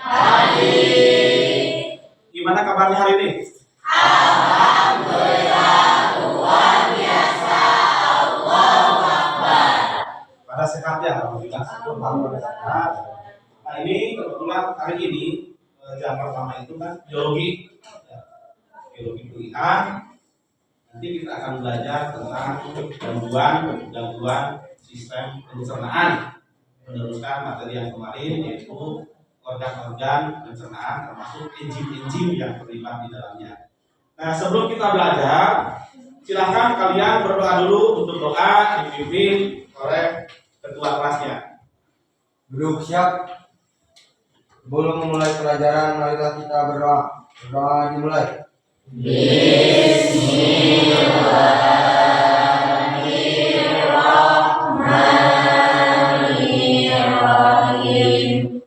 Hadir. Gimana kabarnya hari ini? Alhamdulillah luar biasa. Allahu Akbar. Pada sehat ya, alhamdulillah. Nah ini kebetulan hari ini jam pertama itu kan biologi pilihan. Nanti kita akan belajar tentang gangguan sistem pencernaan, meneruskan materi yang kemarin yaitu organ-organ pencernaan termasuk enzim-enzim yang terlibat di dalamnya. Nah sebelum kita belajar, silahkan kalian berdoa dulu. Untuk doa dipimpin oleh ketua kelasnya. Duduk siap. Sebelum memulai pelajaran, marilah kita berdoa. Berdoa dimulai. Bismillahirrahmanirrahim.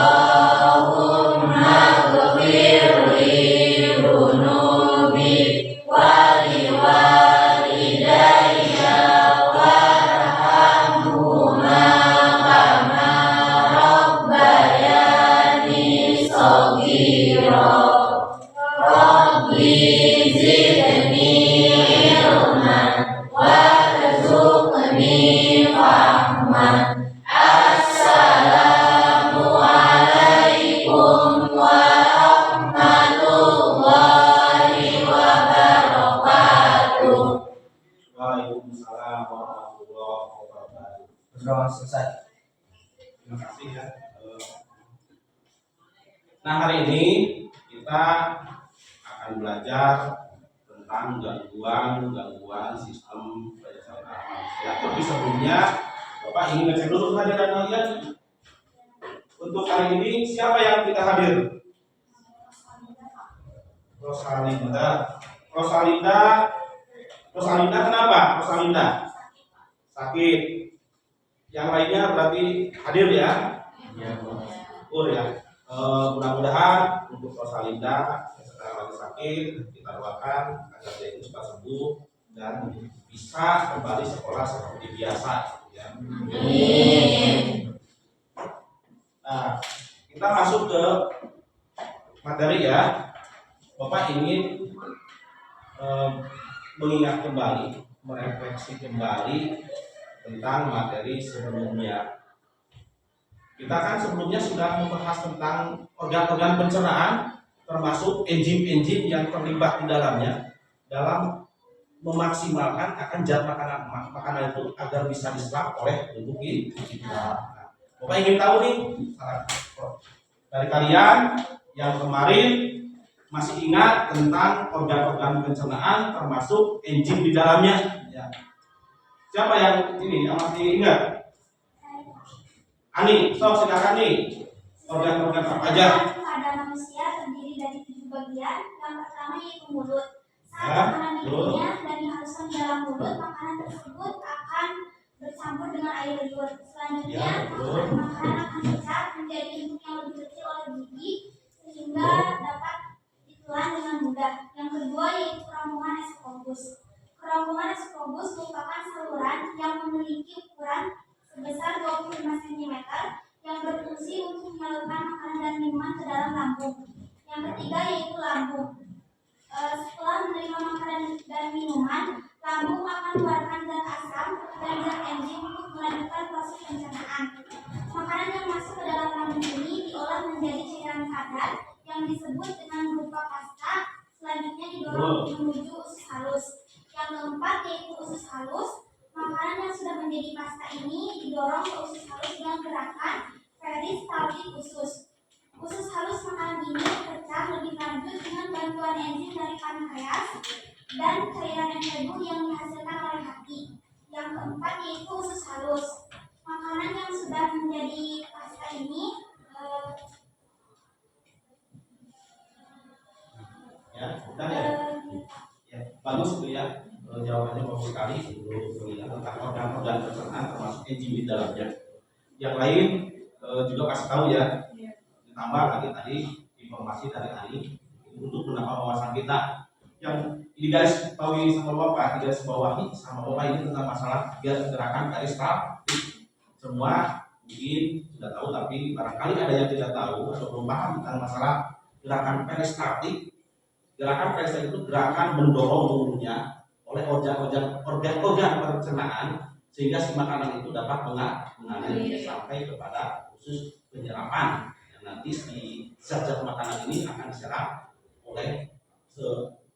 Allahumma ghfir li dhunubi wa li walidayya warhamhuma kama rabbayani shaghira. Rabbi zidni ilman warzuqni fahman. Assalamualaikum warahmatullahi wabarakatuh. Waalaikumsalam warahmatullahi wabarakatuh. Berdoa selesai. Terima kasih ya. Nah hari ini kita akan belajar tentang gangguan sistem pencernaan manusia. Tapi sebelumnya Bapak ingin ngecek dulu kehadiran kalian. Untuk hari ini siapa yang tidak hadir? Rosalinda kenapa? Rosalinda sakit. Yang lainnya berarti hadir ya? Ya. Mudah-mudahan untuk Rosalinda yang sekarang lagi sakit, kita doakan agar dia itu cepat sembuh dan bisa kembali sekolah seperti biasa. Ya. Nah, kita masuk ke materi ya. Bapak ingin mengingat kembali, merefleksi kembali tentang materi sebelumnya. Kita kan sebelumnya sudah membahas tentang organ-organ pencernaan, termasuk enzim-enzim yang terlibat di dalamnya dalam memaksimalkan akan zat makanan itu agar bisa diserap oleh tubuh kita. Nah, Bapak ingin tahu nih dari kalian yang kemarin masih ingat tentang organ-organ pencernaan termasuk enzim di dalamnya? Ya. Siapa yang ini yang masih ingat? Ani, silakan nih. Organ-organ apa aja? Pada manusia terdiri dari 7 bagian. Yang pertama yaitu mulut. Saat makanan dikunyah dan dihaluskan di dalam mulut, makanan tersebut akan bercampur dengan air liur. Selanjutnya, makanan akan pecah menjadi bentuk yang lebih kecil oleh gigi sehingga dapat ditelan dengan mudah. Yang kedua yaitu ronggongan esophagus. Ronggongan esophagus merupakan saluran yang memiliki ukuran sebesar 25 cm yang berfungsi untuk menyalurkan makanan dan minuman ke dalam lambung. Yang ketiga yaitu lambung. Setelah menerima makanan dan minuman, lambung akan mengeluarkan zat asam dan zat enzim untuk melanjutkan proses pencernaan. Makanan yang masuk ke dalam lambung ini diolah menjadi cairan padat yang disebut dengan berupa pasta. Selanjutnya didorong menuju usus halus. Yang keempat yaitu usus halus. Makanan yang sudah menjadi pasta ini didorong ke usus halus dengan gerakan peristaltik usus. Usus halus makanan ini pecah lebih lanjut dengan bantuan enzim dari pankreas dan cairan empedu yang dihasilkan oleh hati. Yang keempat yaitu usus halus. Makanan yang sudah menjadi pasta ini bagus itu ya. Jawabannya bagus sekali tentang organ-organ pencernaan termasuk enzim di dalamnya. Yang lain juga kasih tahu ya. Ditambah lagi tadi informasi dari Ali untuk menambah wawasan kita. Yang ini guys bawahi sama Bapak, garis bawahi sama Bapak ini tentang masalah gerakan peristaltik. Semua mungkin sudah tahu, tapi barangkali ada yang tidak tahu atau belum paham tentang masalah gerakan peristaltik. Gerakan peristaltik itu gerakan mendorong turunnya oleh organ pencernaan sehingga si makanan itu dapat mengalir sampai kepada usus penyerapan. Nanti si zat-zat makanan ini akan diserap oleh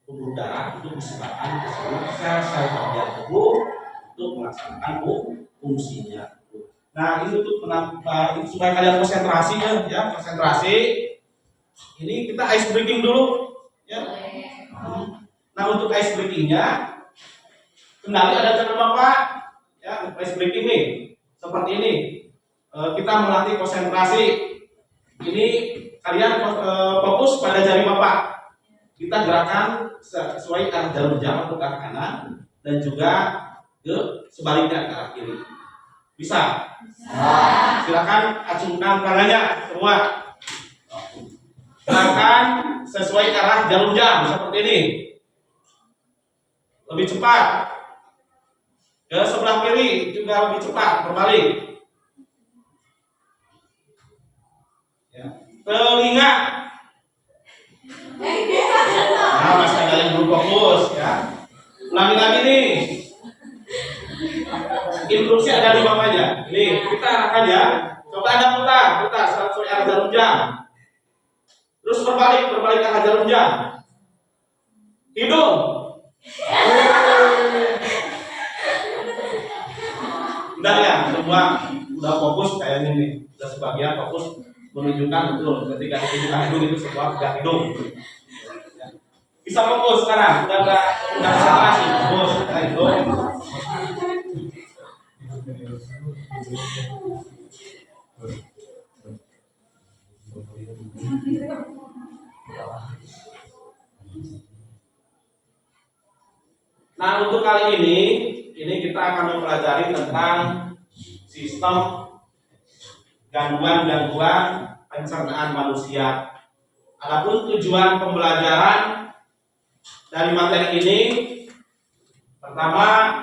pembuluh darah untuk disebarkan ke seluruh sel-sel bagian tubuh untuk melaksanakan fungsinya. Nah, ini untuk supaya kalian konsentrasi ya, konsentrasi. Ini kita ice breaking dulu ya. Nah, untuk ice breakingnya kendali ada cara Bapak ya, ice breaking nih seperti ini. Kita melatih konsentrasi. Ini kalian fokus pada jari Bapak. Kita gerakan sesuai arah jarum jam untuk arah kanan dan juga ke sebaliknya ke arah kiri. Bisa? Silakan acungkan tangannya semua. Gerakan sesuai arah jarum jam seperti ini. Lebih cepat. Ke sebelah kiri juga lebih cepat, berbalik. Ya. Telinga. Nah, masih ada yang belum fokus ya. Ulangi lagi nih. Instruksi ada di bawahnya. Nih, kita arahkan ya. Coba Anda putar sesuai arah jarum jam. Terus berbalik ke arah jarum jam. Hidung. Udah ya, semua udah fokus kayaknya nih. Udah sebagian fokus menunjukkan betul ketika ditunjukkan hidung itu semua udah hidung. Bisa fokus sekarang, udah konsentrasi, fokus nah itu. Nah, untuk kali ini kita akan mempelajari tentang sistem gangguan pencernaan manusia. Adapun tujuan pembelajaran dari materi ini, pertama,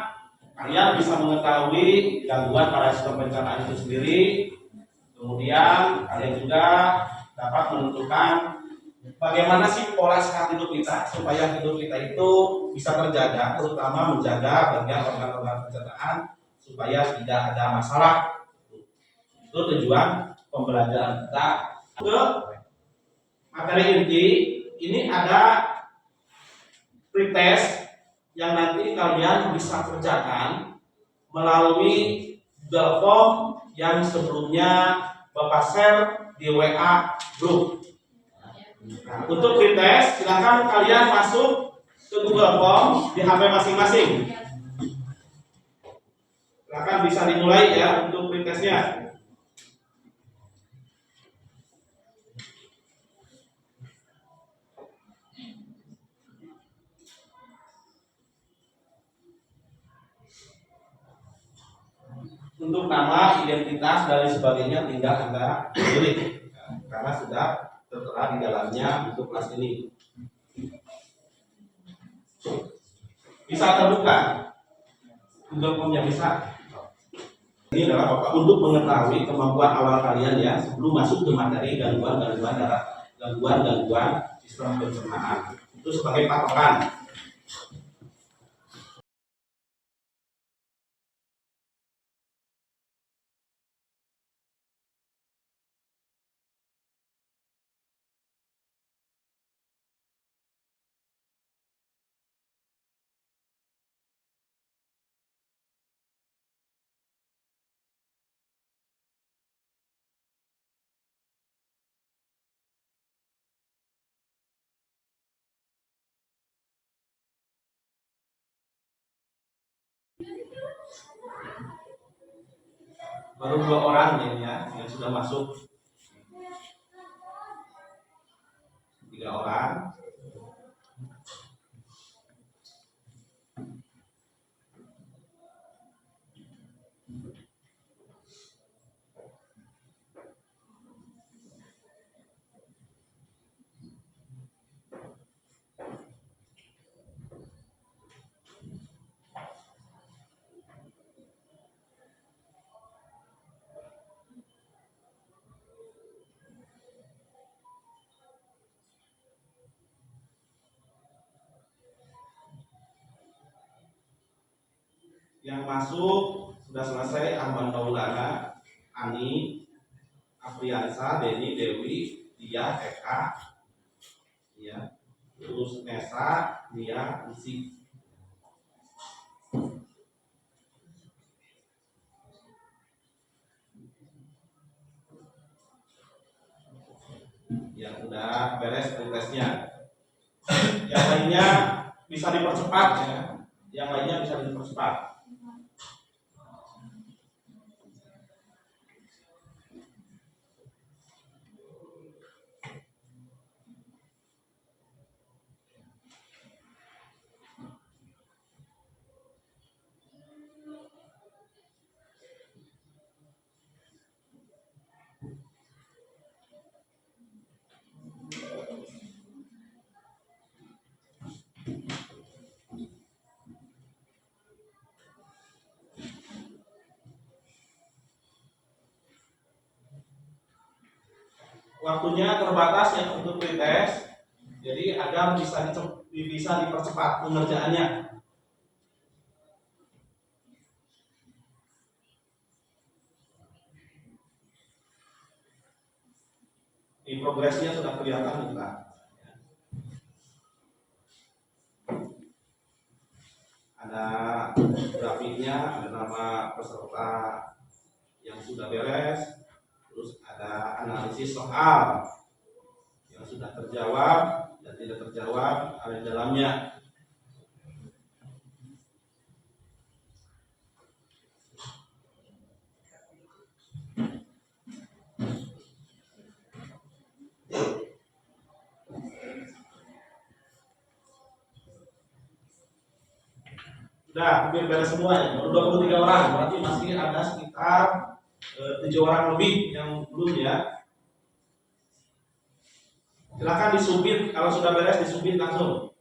kalian bisa mengetahui gangguan pada sistem pencernaan itu sendiri. Kemudian kalian juga dapat menentukan bagaimana sih pola sehat hidup kita supaya hidup kita itu bisa terjaga, terutama menjaga bagian organ-organ pencernaan supaya tidak ada masalah. Itu tujuan pembelajaran kita. Ke materi inti ini ada pretest yang nanti kalian bisa kerjakan melalui Google Form yang sebelumnya Bapak share di WA group. Nah, untuk pretest silahkan kalian masuk ke Google Form di HP masing-masing. Silahkan bisa dimulai ya untuk pretestnya. Untuk nama, identitas, dan sebagainya tinggal Anda pilih karena sudah tertera di dalamnya untuk kelas ini. Bisa terbuka Google Form-nya bisa. Ini adalah Bapak untuk mengetahui kemampuan awal kalian ya sebelum masuk ke materi gangguan sistem pencernaan. Itu sebagai patokan. Baru 2 orang ya yang sudah masuk. 3 orang. Yang masuk sudah selesai Ahmad Maulana, Ani, Apriansa, Denny, Dewi, Dia, Eka, ya, terus Nesa, Dia, Isi. Yang udah beres tesnya. Yang lainnya bisa dipercepat ya. Yang lainnya bisa dipercepat. Waktunya terbatas ya untuk pretest, jadi agar bisa dipercepat pengerjaannya. Di progresnya sudah kelihatan kita. Ada grafiknya, ada nama peserta yang sudah beres, terus ada analisis soal yang sudah terjawab dan tidak terjawab, ada di dalamnya. Sudah hampir beres semua ya, baru 23 orang, berarti masih ada sekitar 7 orang lebih yang belum ya. Silakan disubmit, kalau sudah beres disubmit langsung.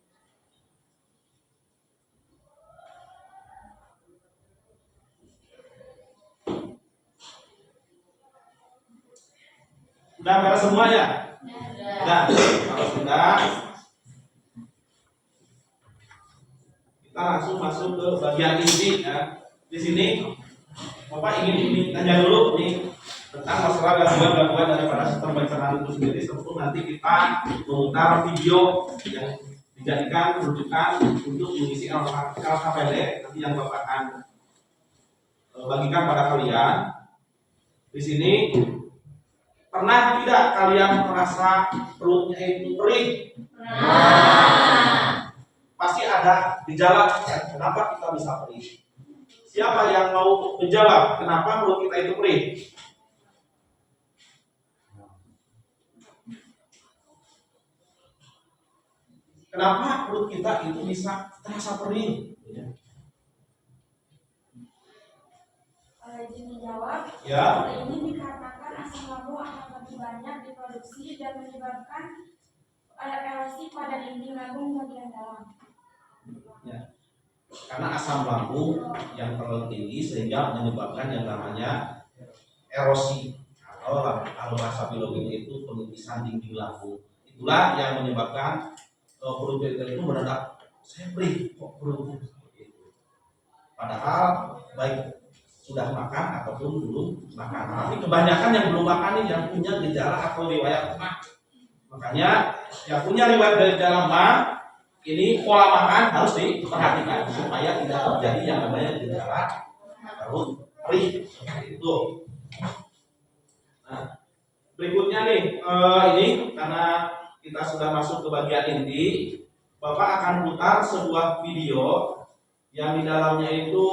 Sudah beres semua ya? Sudah. Kalau sudah, kita langsung masuk ke bagian inti ya. Di sini Bapak ingin tanya dulu nih tentang masalah gangguan-gangguan daripada sistem pencernaan itu sendiri. Tentu nanti kita memutar video yang dijadikan rujukan untuk mengisi LKPD nanti yang Bapak akan bagikan pada kalian. Di sini pernah tidak kalian merasa perutnya itu perih? Pasti ada gejala kenapa kita bisa perih. Siapa yang mau menjawab kenapa perut kita itu perih? Kenapa perut kita itu bisa terasa perih? Izin menjawab. Ya. Hal ini dikarenakan asam lambung akan lebih banyak diproduksi dan menyebabkan erosi pada dinding lambung bagian dalam. Ya. Karena asam lambung yang terlalu tinggi sehingga menyebabkan yang namanya erosi atau kalau bahasa biologinya itu penipisan dinding lambung. Itulah yang menyebabkan perut kita itu mendadak saya perih kok perutnya seperti itu. Padahal baik sudah makan ataupun belum makan. Tapi kebanyakan yang belum makan ini yang punya gejala atau riwayat mah. Makanya yang punya riwayat gejala mah ini pola makan harus diperhatikan supaya tidak terjadi yang namanya gejala perut perih seperti itu. Nah, berikutnya nih ini karena kita sudah masuk ke bagian inti, Bapak akan putar sebuah video yang di dalamnya itu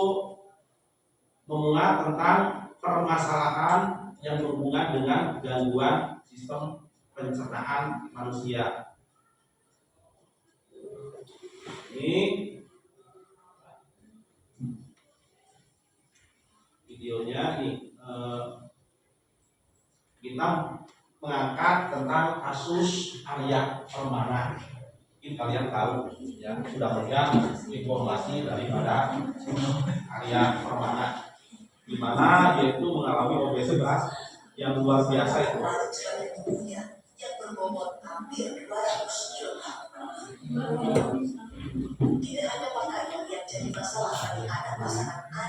memuat tentang permasalahan yang berhubungan dengan gangguan sistem pencernaan manusia. Ini videonya nih, kita mengangkat tentang kasus Arya Permana. Mungkin kalian tahu ya, sudah melihat informasi daripada Arya Permana, di mana dia itu mengalami obesitas yang luar biasa itu. Yang berbobot hampir 200 kg. Tidak hanya pakaian yang jadi masalah bagi anak pasangan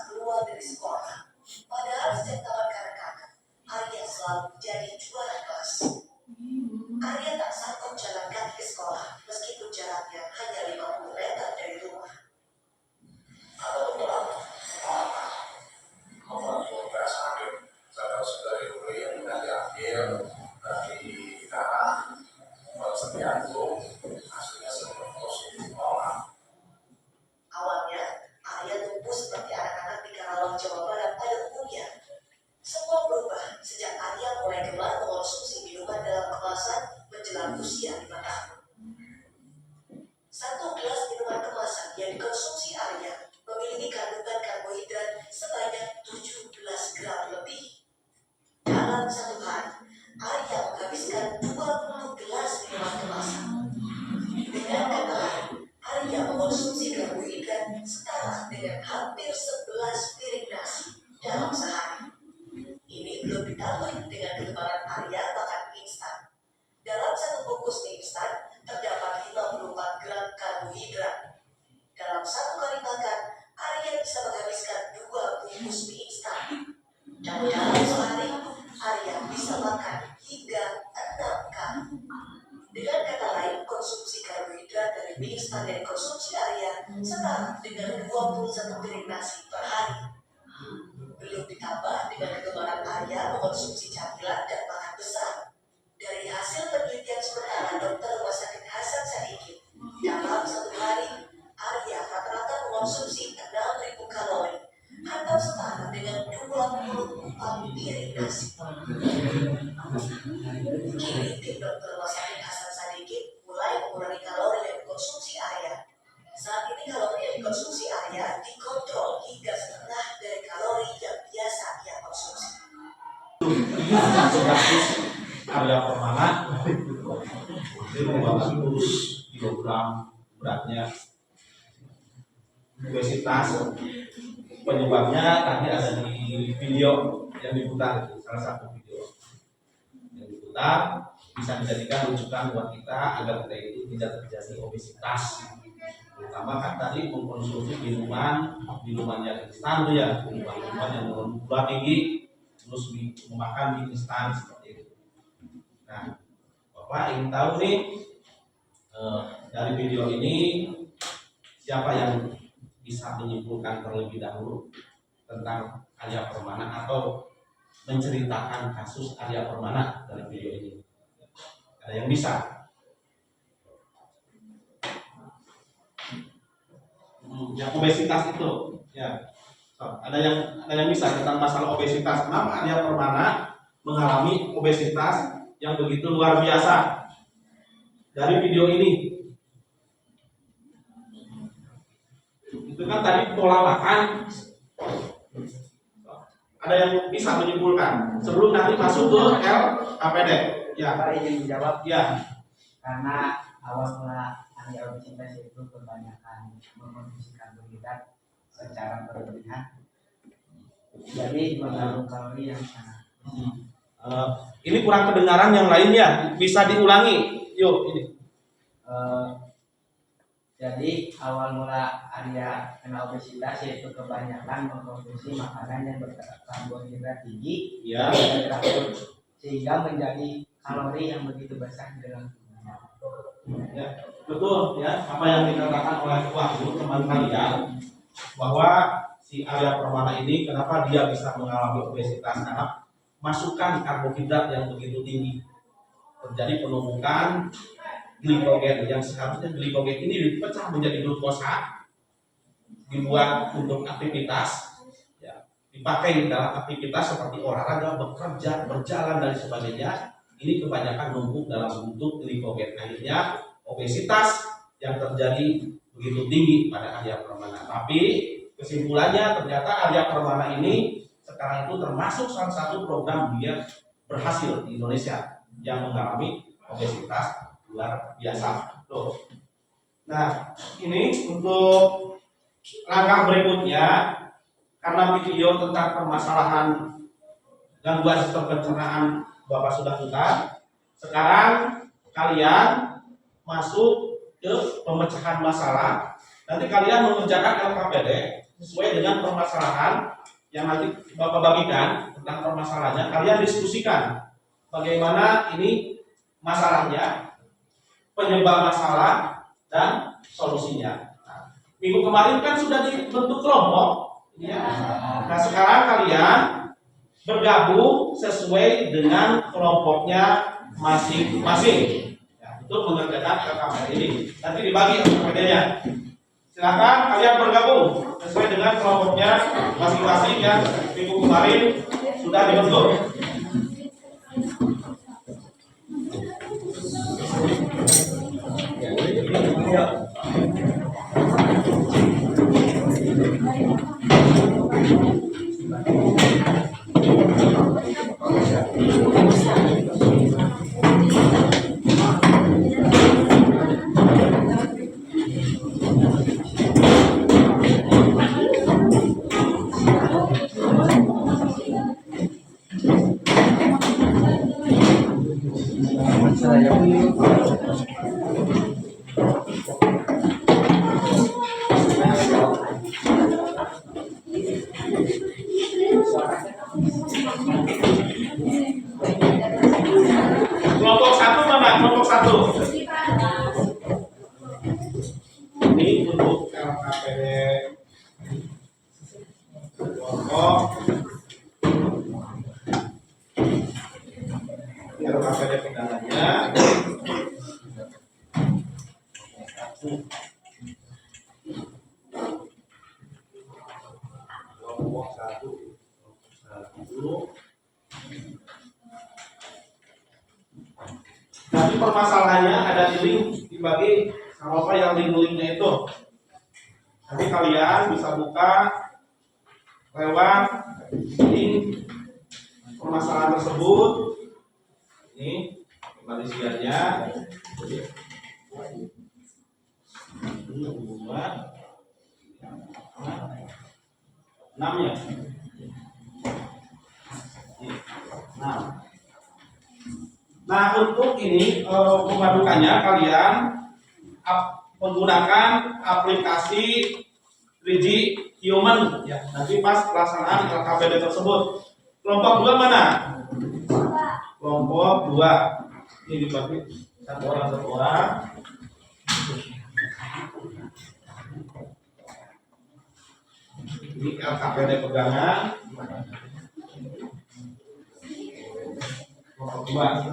keluar dari sekolah. Padahal sejak taman kanak-kanak, Arya selalu menjadi juara kelas. Arya tak sanggup jalan kaki ke sekolah, meskipun jaraknya hanya 50 meter dari rumah. Awalnya, Arya tumbuh seperti anak-anak di Karawang, Jawa Barat pada umumnya. Semua berubah sejak Arya mulai gemar mengonsumsi minuman dalam kemasan menjelang usia 5 tahun. Satu gelas minuman kemasan yang dikonsumsi Arya memiliki kandungan karbohidrat sebanyak 17 gram lebih. Dalam satu hari, Arya menghabiskan 20 gelas minuman kemasan. Dengan kata lain, Arya mengonsumsi karbohidrat setara dengan hampir 11 piring nasi dalam sehari. Ini belum ditambah dengan kegemaran Arya makan mie instan. Dalam satu bungkus mie instan terdapat 54 gram karbohidrat. Dalam satu kali makan, Arya bisa menghabiskan 2 bungkus mie instan. Dan dalam sehari, Arya bisa makan hingga 6 kali. Dengan kata lain, konsumsi karbohidrat dari mie instan yang dikonsumsi Arya setara dengan 21 piring nasi per hari. Belum ditambah dengan kegemaran Arya mengonsumsi camilan dan makan besar. Dari hasil penelitian sementara dokter Rumah Sakit Hasan Sadikin, dalam satu hari, Arya rata-rata mengonsumsi 6.000 kalori atau setara dengan 24 piring nasi. Kini tim dokter Rumah Sakit Hasan Sadikin mulai mengurangi kalori yang dikonsumsi Arya. Saat ini kalori yang dikonsumsi Arya dikontrol hingga setengah dari kalori yang biasa ia konsumsi. Arya Permana dia membawa 100 kilogram beratnya. Obesitas penyebabnya tadi ada di video yang diputar, salah satu video yang diputar bisa dijadikan rujukan buat kita agar kita itu tidak terjadi obesitas. Terutama kan tadi mengkonsumsi minuman yang instan tuh ya, minuman yang mengandung gula tinggi, terus memakan mie instan seperti itu. Nah, Bapak ingin tahu nih dari video ini siapa yang bisa menyimpulkan terlebih dahulu tentang Arya Permana atau menceritakan kasus Arya Permana dari video ini? Ada yang bisa? Yang obesitas itu, ya. Ada yang bisa tentang masalah obesitas. Kenapa Arya Permana mengalami obesitas yang begitu luar biasa dari video ini? Itu kan tadi pola makan. Ada yang bisa menyimpulkan sebelum nanti masuk ke LKPD? Ya, Bapak izin menjawab ya. karena awal mula Arya obesitas itu kebanyakan mengkonsumsi karbohidrat secara berlebihan, jadi mengandung kalori yang sangat. Ini kurang kedengaran yang lainnya, bisa diulangi. Yuk ini. Jadi awal mula Arya kena obesitas yaitu kebanyakan mengkonsumsi makanan yang berkarbohidrat tinggi, Ya. sehingga menjadi kalori yang begitu besar di dalam tubuhnya. Ya, betul ya apa yang dikatakan oleh Wahyu teman kalian bahwa si Arya Permana ini kenapa dia bisa mengalami obesitas karena masukan karbohidrat yang begitu tinggi, terjadi penumpukan glikogen yang seharusnya glikogen ini dipecah menjadi glukosa, dibuat untuk aktivitas, ya, dipakai dalam aktivitas seperti olahraga, bekerja, berjalan dan sebagainya. Ini kebanyakan numpuk dalam bentuk glikogen, akhirnya obesitas yang terjadi begitu tinggi pada Arya Permana. Tapi kesimpulannya ternyata Arya Permana ini sekarang itu termasuk salah satu program dia berhasil di Indonesia yang mengalami obesitas luar biasa. Tuh. Nah, ini untuk langkah berikutnya, karena video tentang permasalahan gangguan sistem pencernaan Bapak sudah putar, sekarang kalian masuk ke pemecahan masalah. Nanti kalian mengerjakan LKPD sesuai dengan permasalahan yang nanti Bapak bagikan tentang permasalahannya. Kalian diskusikan bagaimana ini masalahnya, penyebab masalah, dan solusinya. Nah, minggu kemarin kan sudah dibentuk kelompok, ya. Nah sekarang kalian bergabung sesuai dengan kelompoknya masing-masing. Ya, untuk mengerjakan LKPD ini. Nanti dibagi LKPD-nya. Silakan kalian bergabung sesuai dengan kelompoknya masing-masing yang minggu kemarin sudah dibentuk. Kelompok satu mana? Kelompok satu. Ini untuk LKPD kelompok LKPD pegangannya. Kelompok satu. Nanti permasalahannya ada di link, dibagi sama apa yang link-linknya itu. Nanti kalian bisa buka lewat link permasalahan tersebut. Ini rinciannya. Enam ya. Nah untuk ini pembarukannya kalian menggunakan aplikasi 3G Human ya. Nanti pas pelaksanaan LKPD tersebut. Kelompok 2 mana? Kelompok 2. Ini dibagi satu orang. Ini LKPD pegangan. Kelompok 2.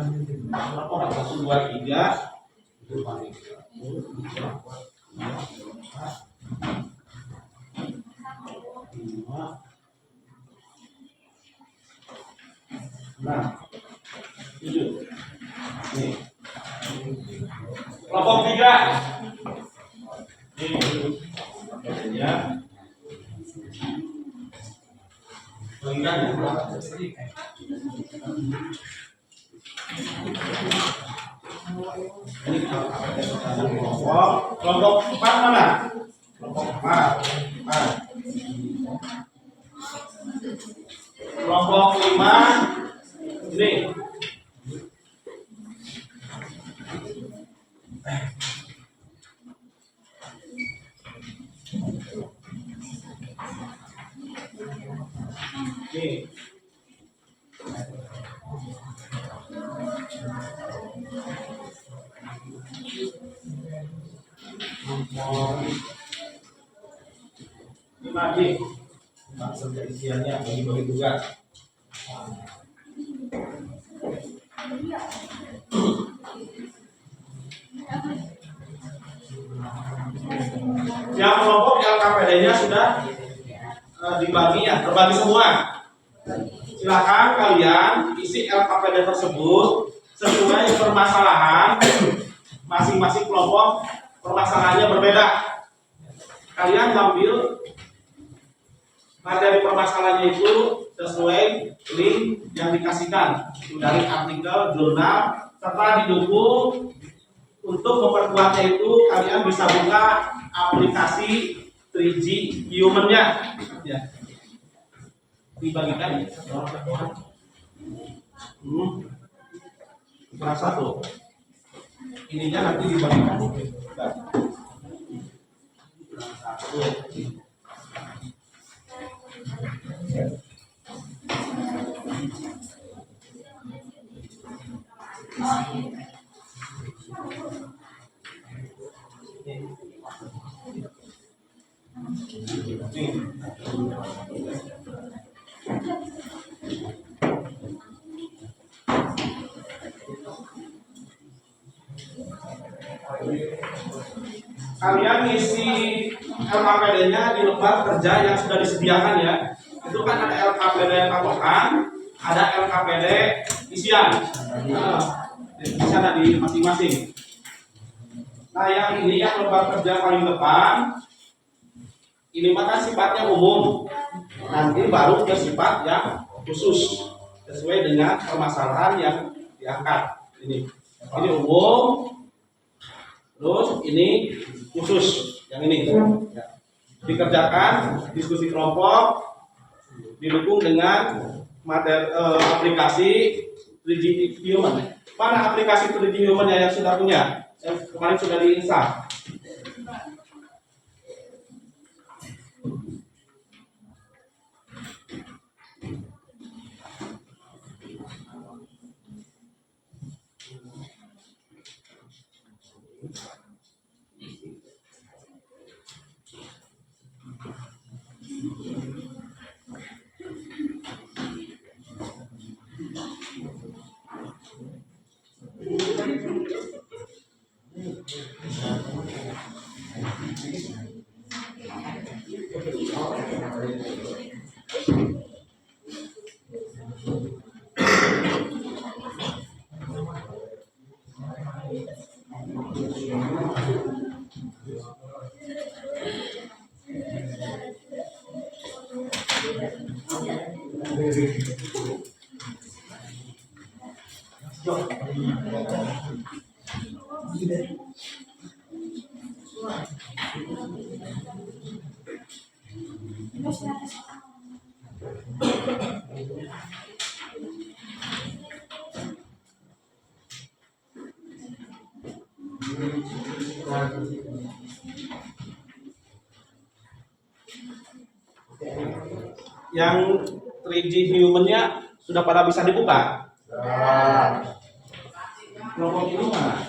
Kelompok 1, 2, 3. Nah, 7. Nih. Kelompok 3. Ini ya. Kelompok 4 mana? Kelompok 4. Kelompok 5 ini. Nih. Ini maksud isiannya bagi-bagi tugas. Yang kelompok LKPD-nya sudah dibagi ya, terbagi semua. Silakan kalian isi LKPD tersebut sesuai permasalahan masing-masing kelompok. Permasalahannya berbeda. Kalian ambil materi permasalahannya itu sesuai link yang dikasihkan dari artikel, jurnal, serta didukung. Untuk memperkuatnya itu kalian bisa buka aplikasi 3G Human-nya ya. Dibagikan ya satu orang. Kelas 1. Ininya nanti dibagikan. Kelas 1. kalian ngisi LKPD-nya di lembar kerja yang sudah disediakan ya. Itu kan ada LKPD patokan, ada LKPD isian. Bisa ada di masing-masing. Nah, yang ini yang lembar kerja paling depan, ini mah kan sifatnya umum. Nanti baru ke sifat yang khusus sesuai dengan permasalahan yang diangkat. Ini umum, terus ini khusus, yang ini ya. Dikerjakan diskusi kelompok, didukung dengan materi aplikasi 3G Human. Mana aplikasi 3G Human yang sudah punya? Yang kemarin sudah diinstal. Yang 3G Human-nya sudah pada bisa dibuka? Kelompok ini mana?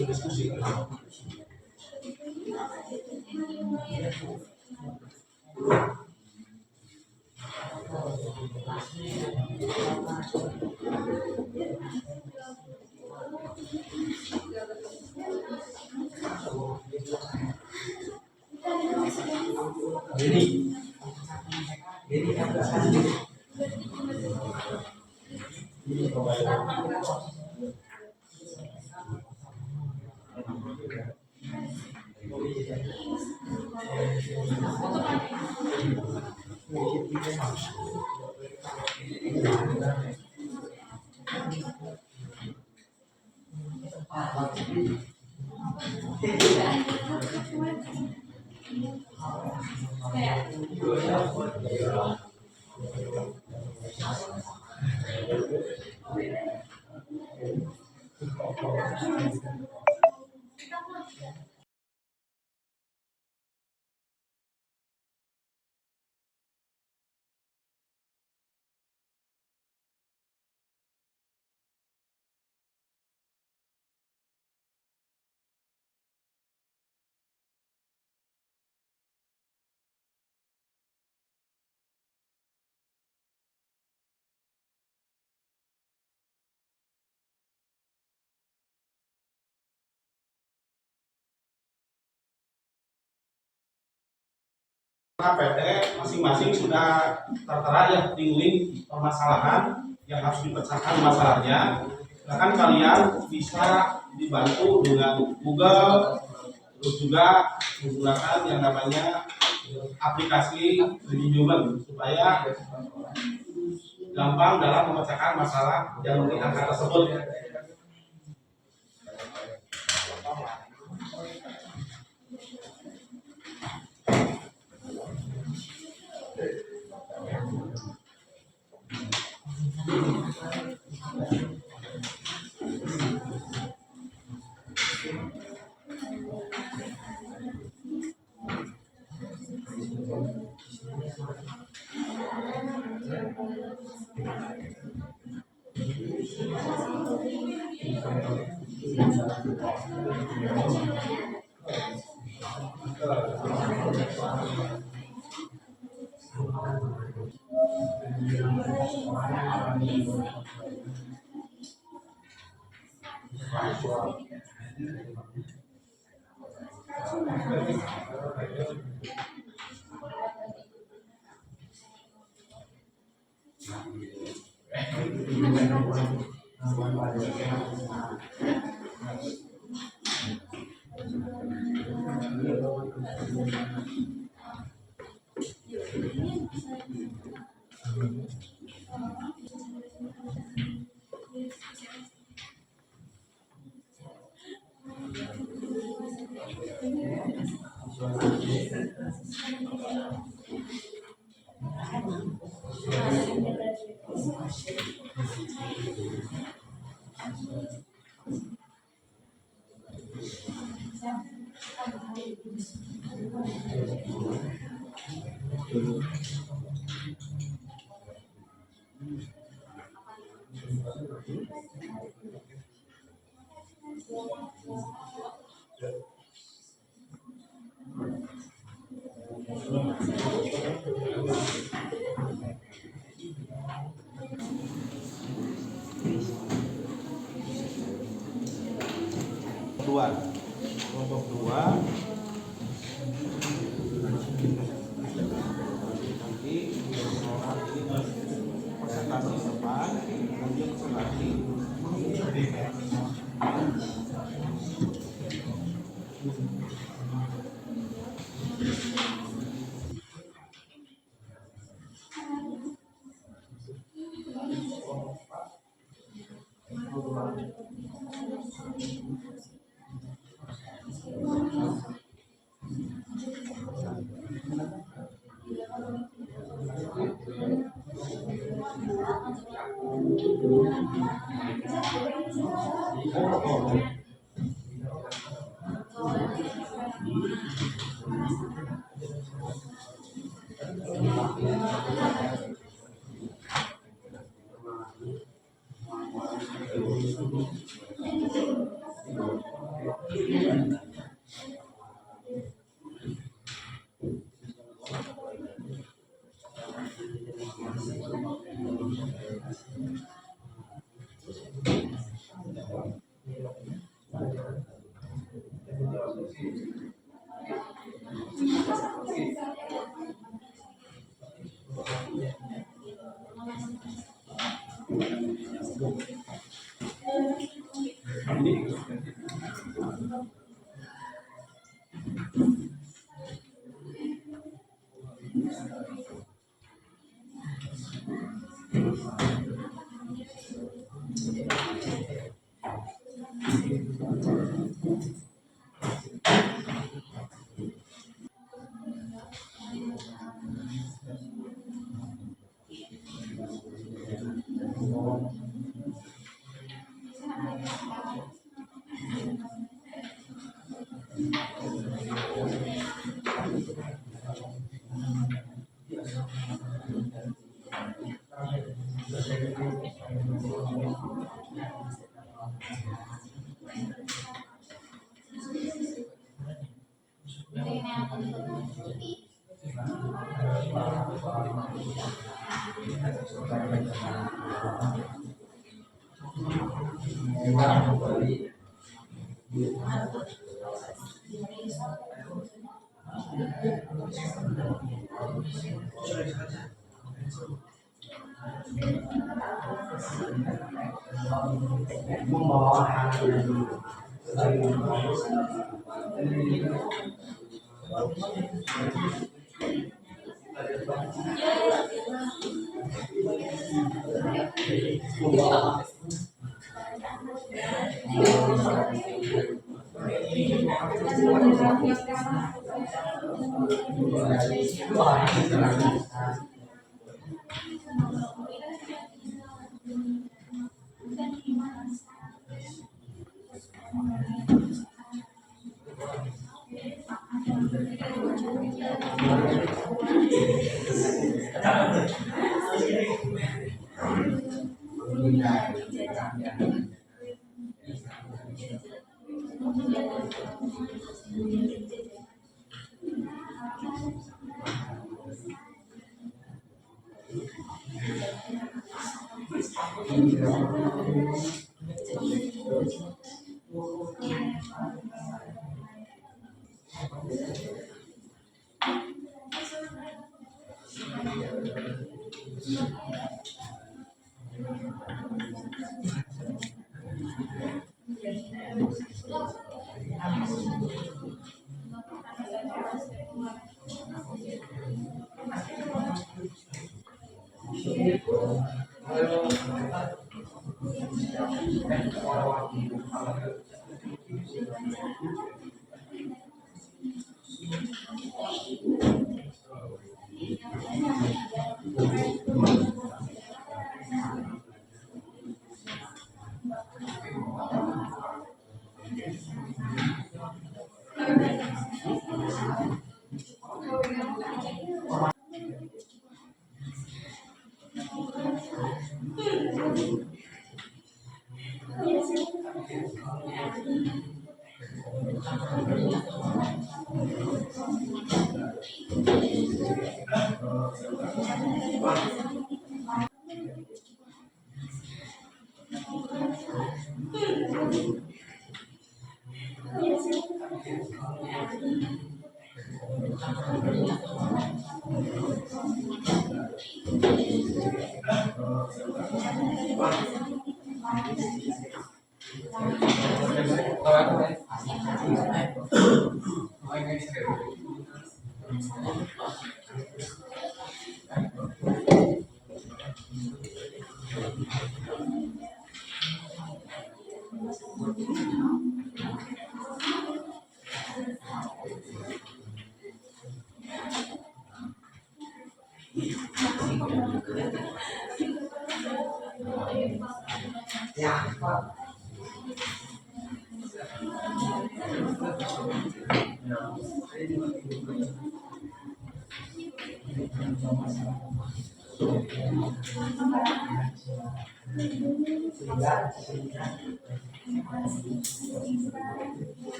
Diskusi. KPD masing-masing sudah tertera ya di link permasalahan yang harus dipecahkan masalahnya. Bahkan kalian bisa dibantu dengan Google, terus juga menggunakan yang namanya aplikasi Human supaya gampang dalam memecahkan masalah yang di angka tersebut. Kelompok 2 nanti presentasi depan, nanti presentasi.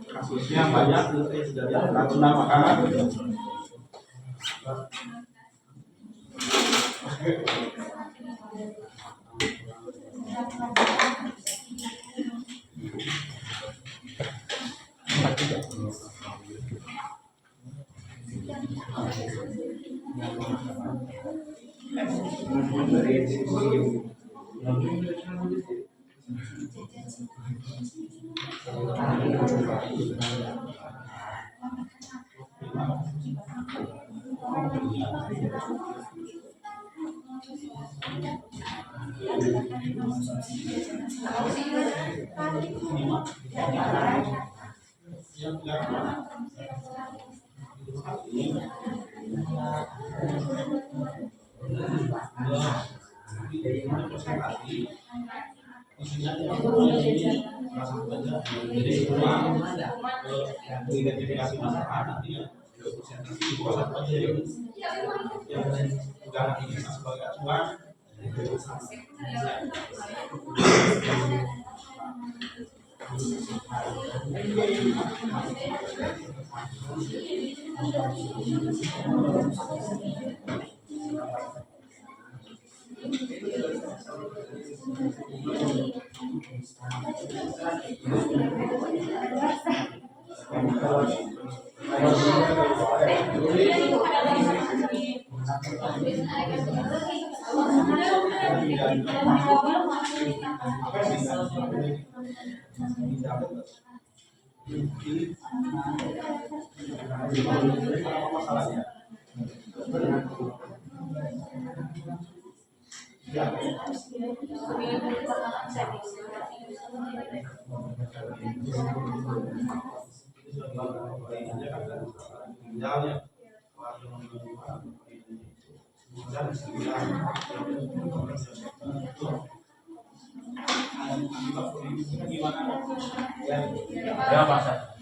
Kasusnya banyak sudah racuna makanan. Jadi semua identifikasi masalah nanti ya presentasi di pusat aja yang pegang ini sebagai acuan. Ya masa.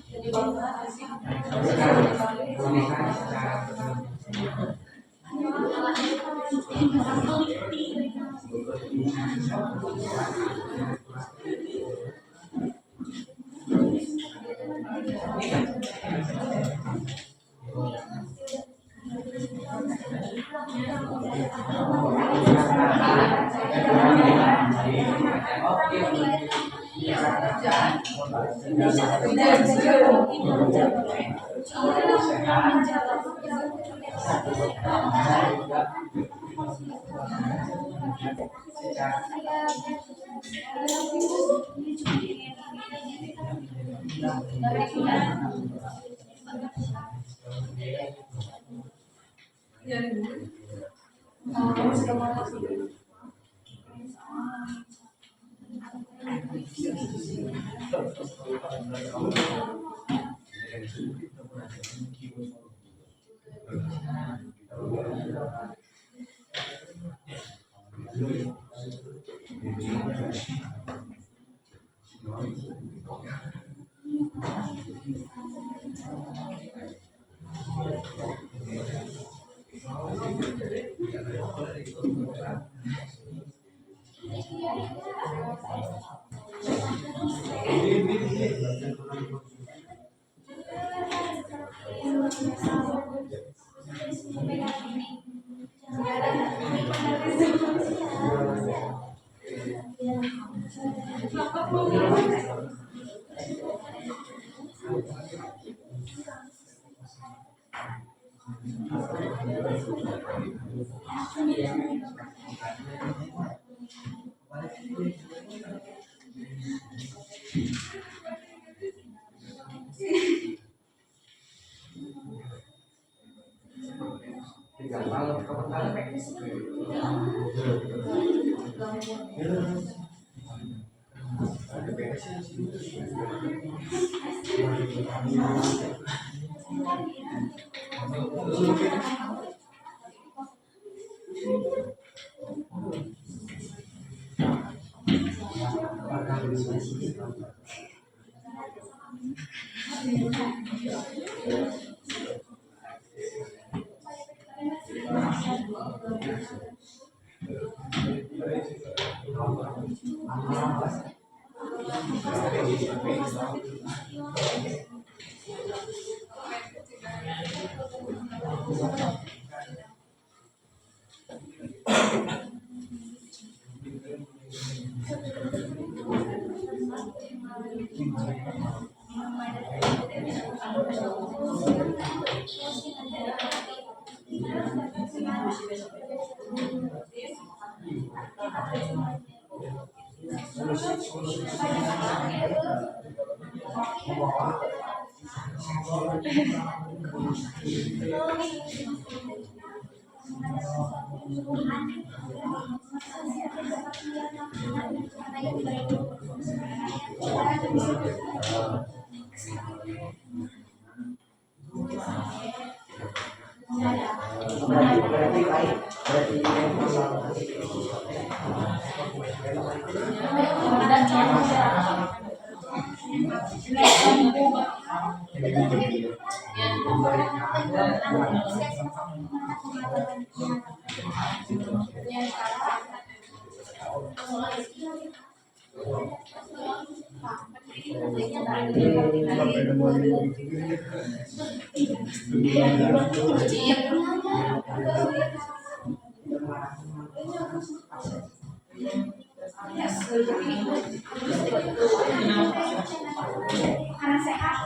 Karena sehat.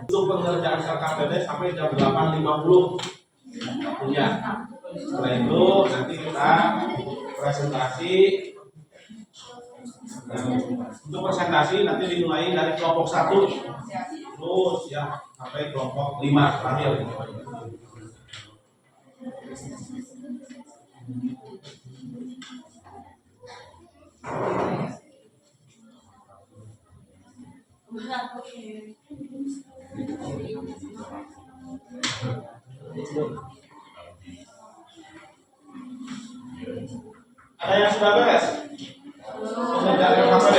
Untuk pengerjaan LKPD sampai jam 8.50 waktunya. Setelah itu nanti kita presentasi. Untuk presentasi nanti dimulai dari kelompok 1 terus ya sampai kelompok 5 terakhir. Ada yang sudah beres? Pengerjaan LKPD?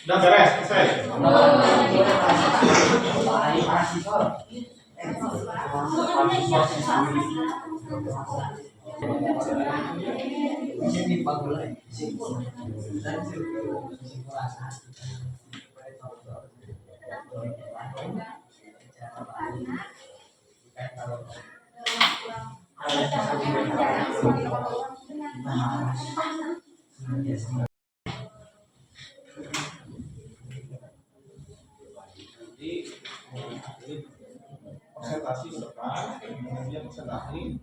Udah beres, selesai. Jadi ini presentasi depan, kemudian presentasi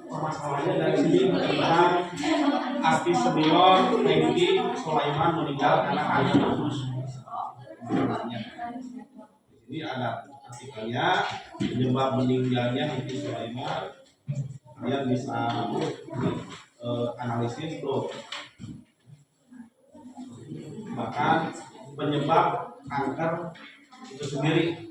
Masalahnya dari sini menemukan artis senior Hengki Sulaiman meninggal karena kanker usus. Ini ada artikelnya penyebab meninggalnya Hengki Sulaiman. Kalian bisa analisis tuh. Bahkan penyebab kanker itu sendiri.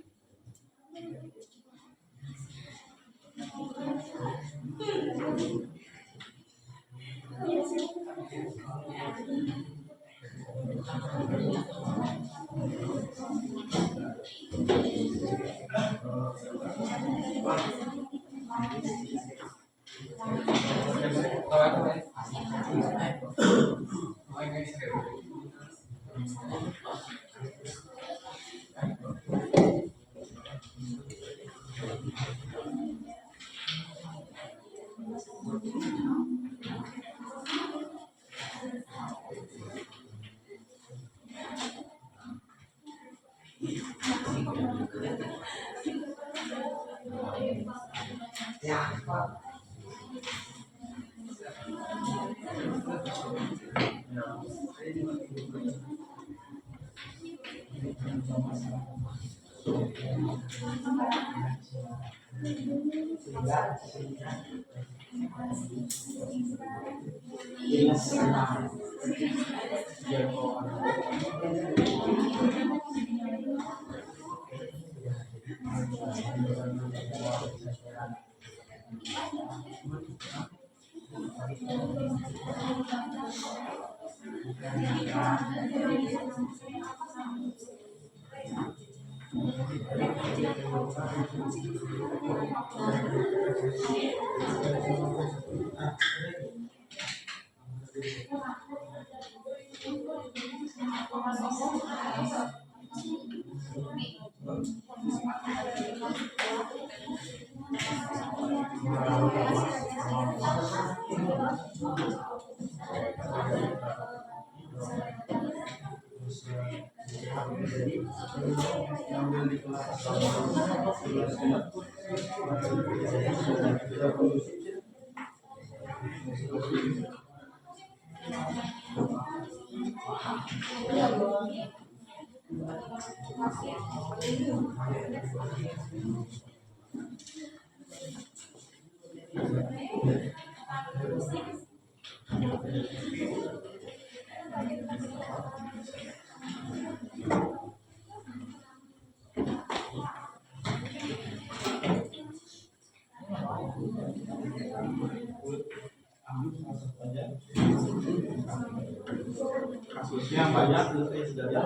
Kasusnya banyak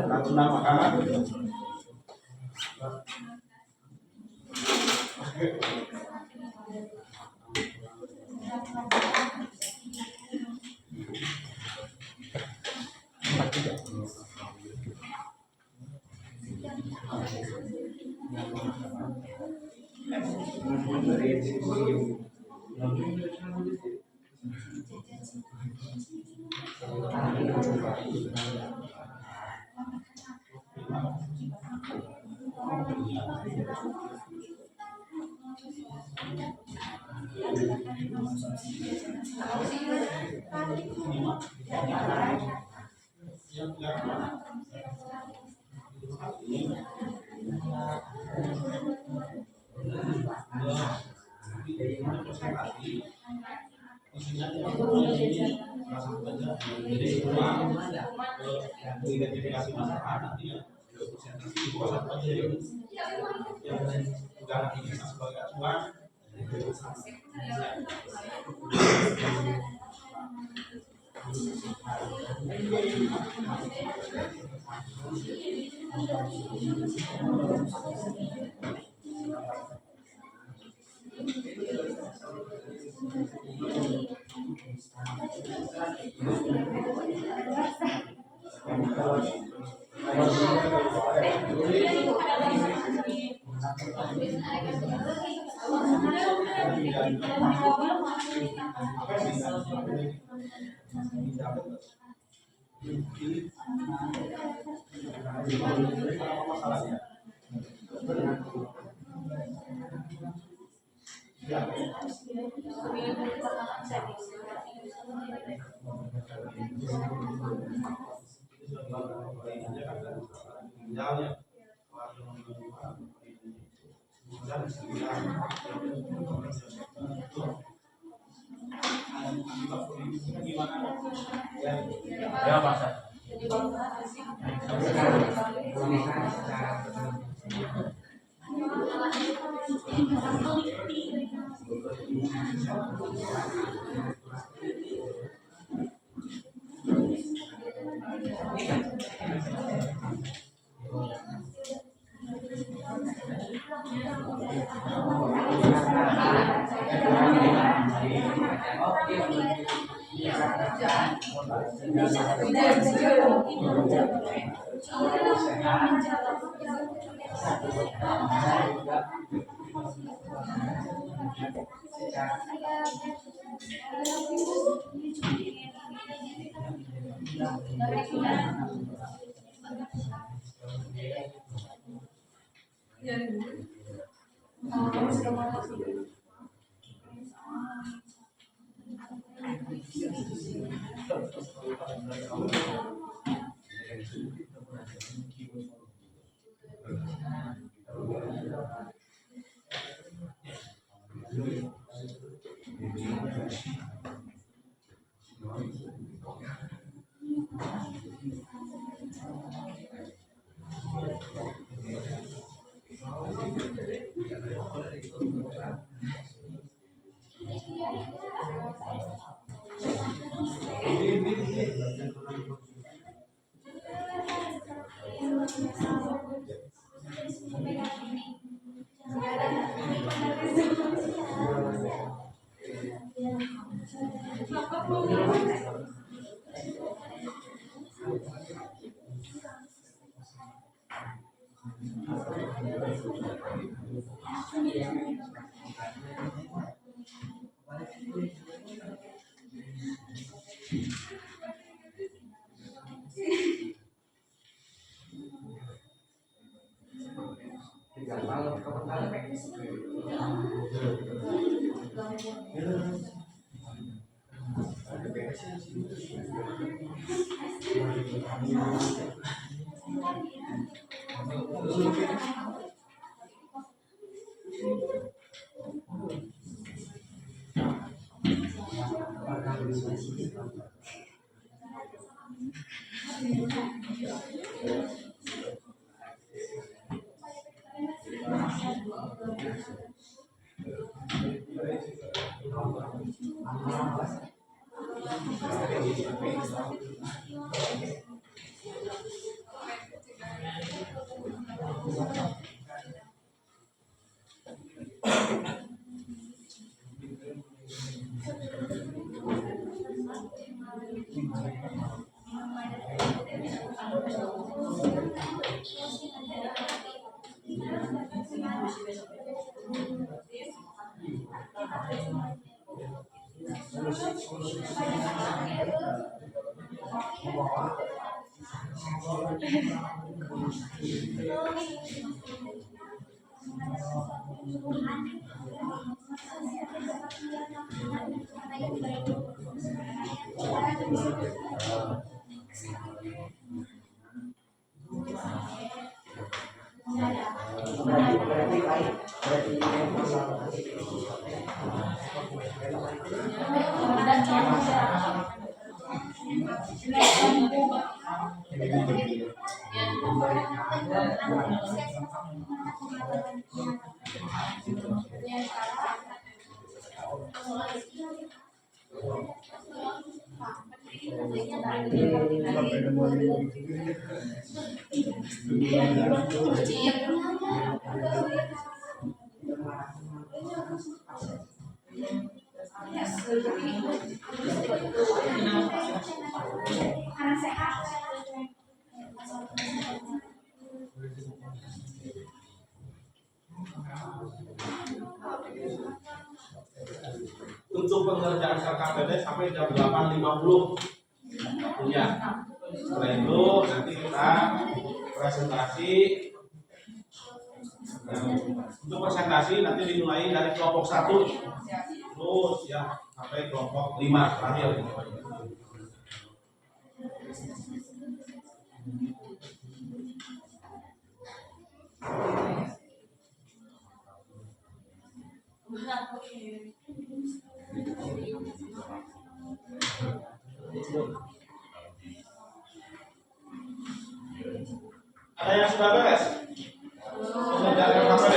racun makanan. Jadi semua identifikasi masalah nanti ya presentasi di bawah satu aja yang pegang ini sebagai acuan. Ya Mas. Karena sehat. Untuk pengerjaan KKPD sampai jam 8.50 waktunya. Setelah itu nanti kita presentasi. Untuk presentasi nanti dimulai dari kelompok 1 terus ya sampai kelompok 5 terakhir. Ada yang sudah beres? Pengerjaan KKPD?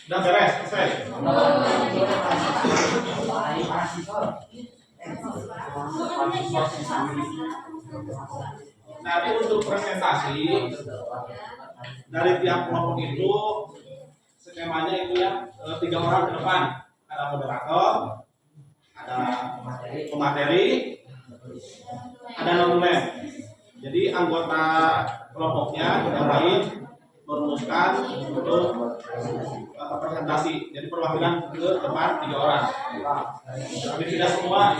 Udah beres, selesai. Nanti untuk presentasi dari tiap kelompok itu skemanya itu ya 3 orang ke depan, ada moderator, ada pemateri, ada notulen. Jadi anggota kelompoknya yang lain merumuskan untuk presentasi. Jadi perwakilan ke depan 3 orang. Tapi tidak semua.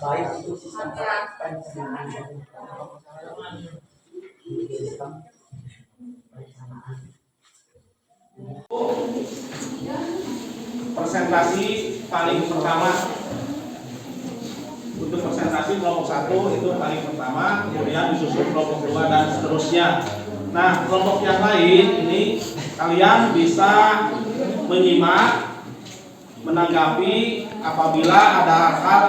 Baik untuk sistem pencernaan. Presentasi paling pertama untuk presentasi kelompok 1 itu paling pertama, kemudian disusul kelompok 2 dan seterusnya. Nah, kelompok yang lain ini kalian bisa menyimak, menanggapi apabila ada hal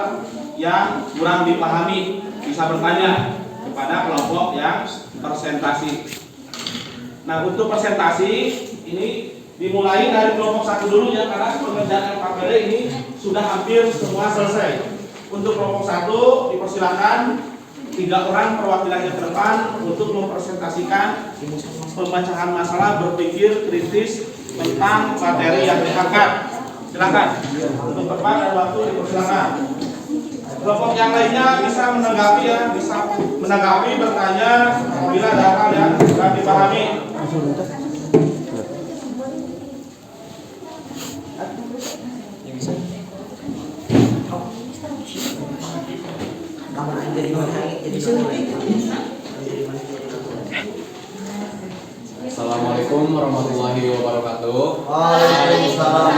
yang kurang dipahami, bisa bertanya kepada kelompok yang presentasi. Nah, untuk presentasi ini dimulai dari kelompok 1 dulu ya, karena pengerjaan LKPD ini sudah hampir semua selesai. Untuk kelompok 1 dipersilakan 3 orang perwakilannya ke depan untuk mempresentasikan pemecahan masalah berpikir kritis tentang materi yang diangkat. Silakan. Untuk tepat dan waktu dipersilakan. Kelompok yang lainnya bisa menanggapi ya, bisa menanggapi, bertanya apabila ada hal yang tidak dipahami. Assalamualaikum warahmatullahi wabarakatuh. Waalaikumsalam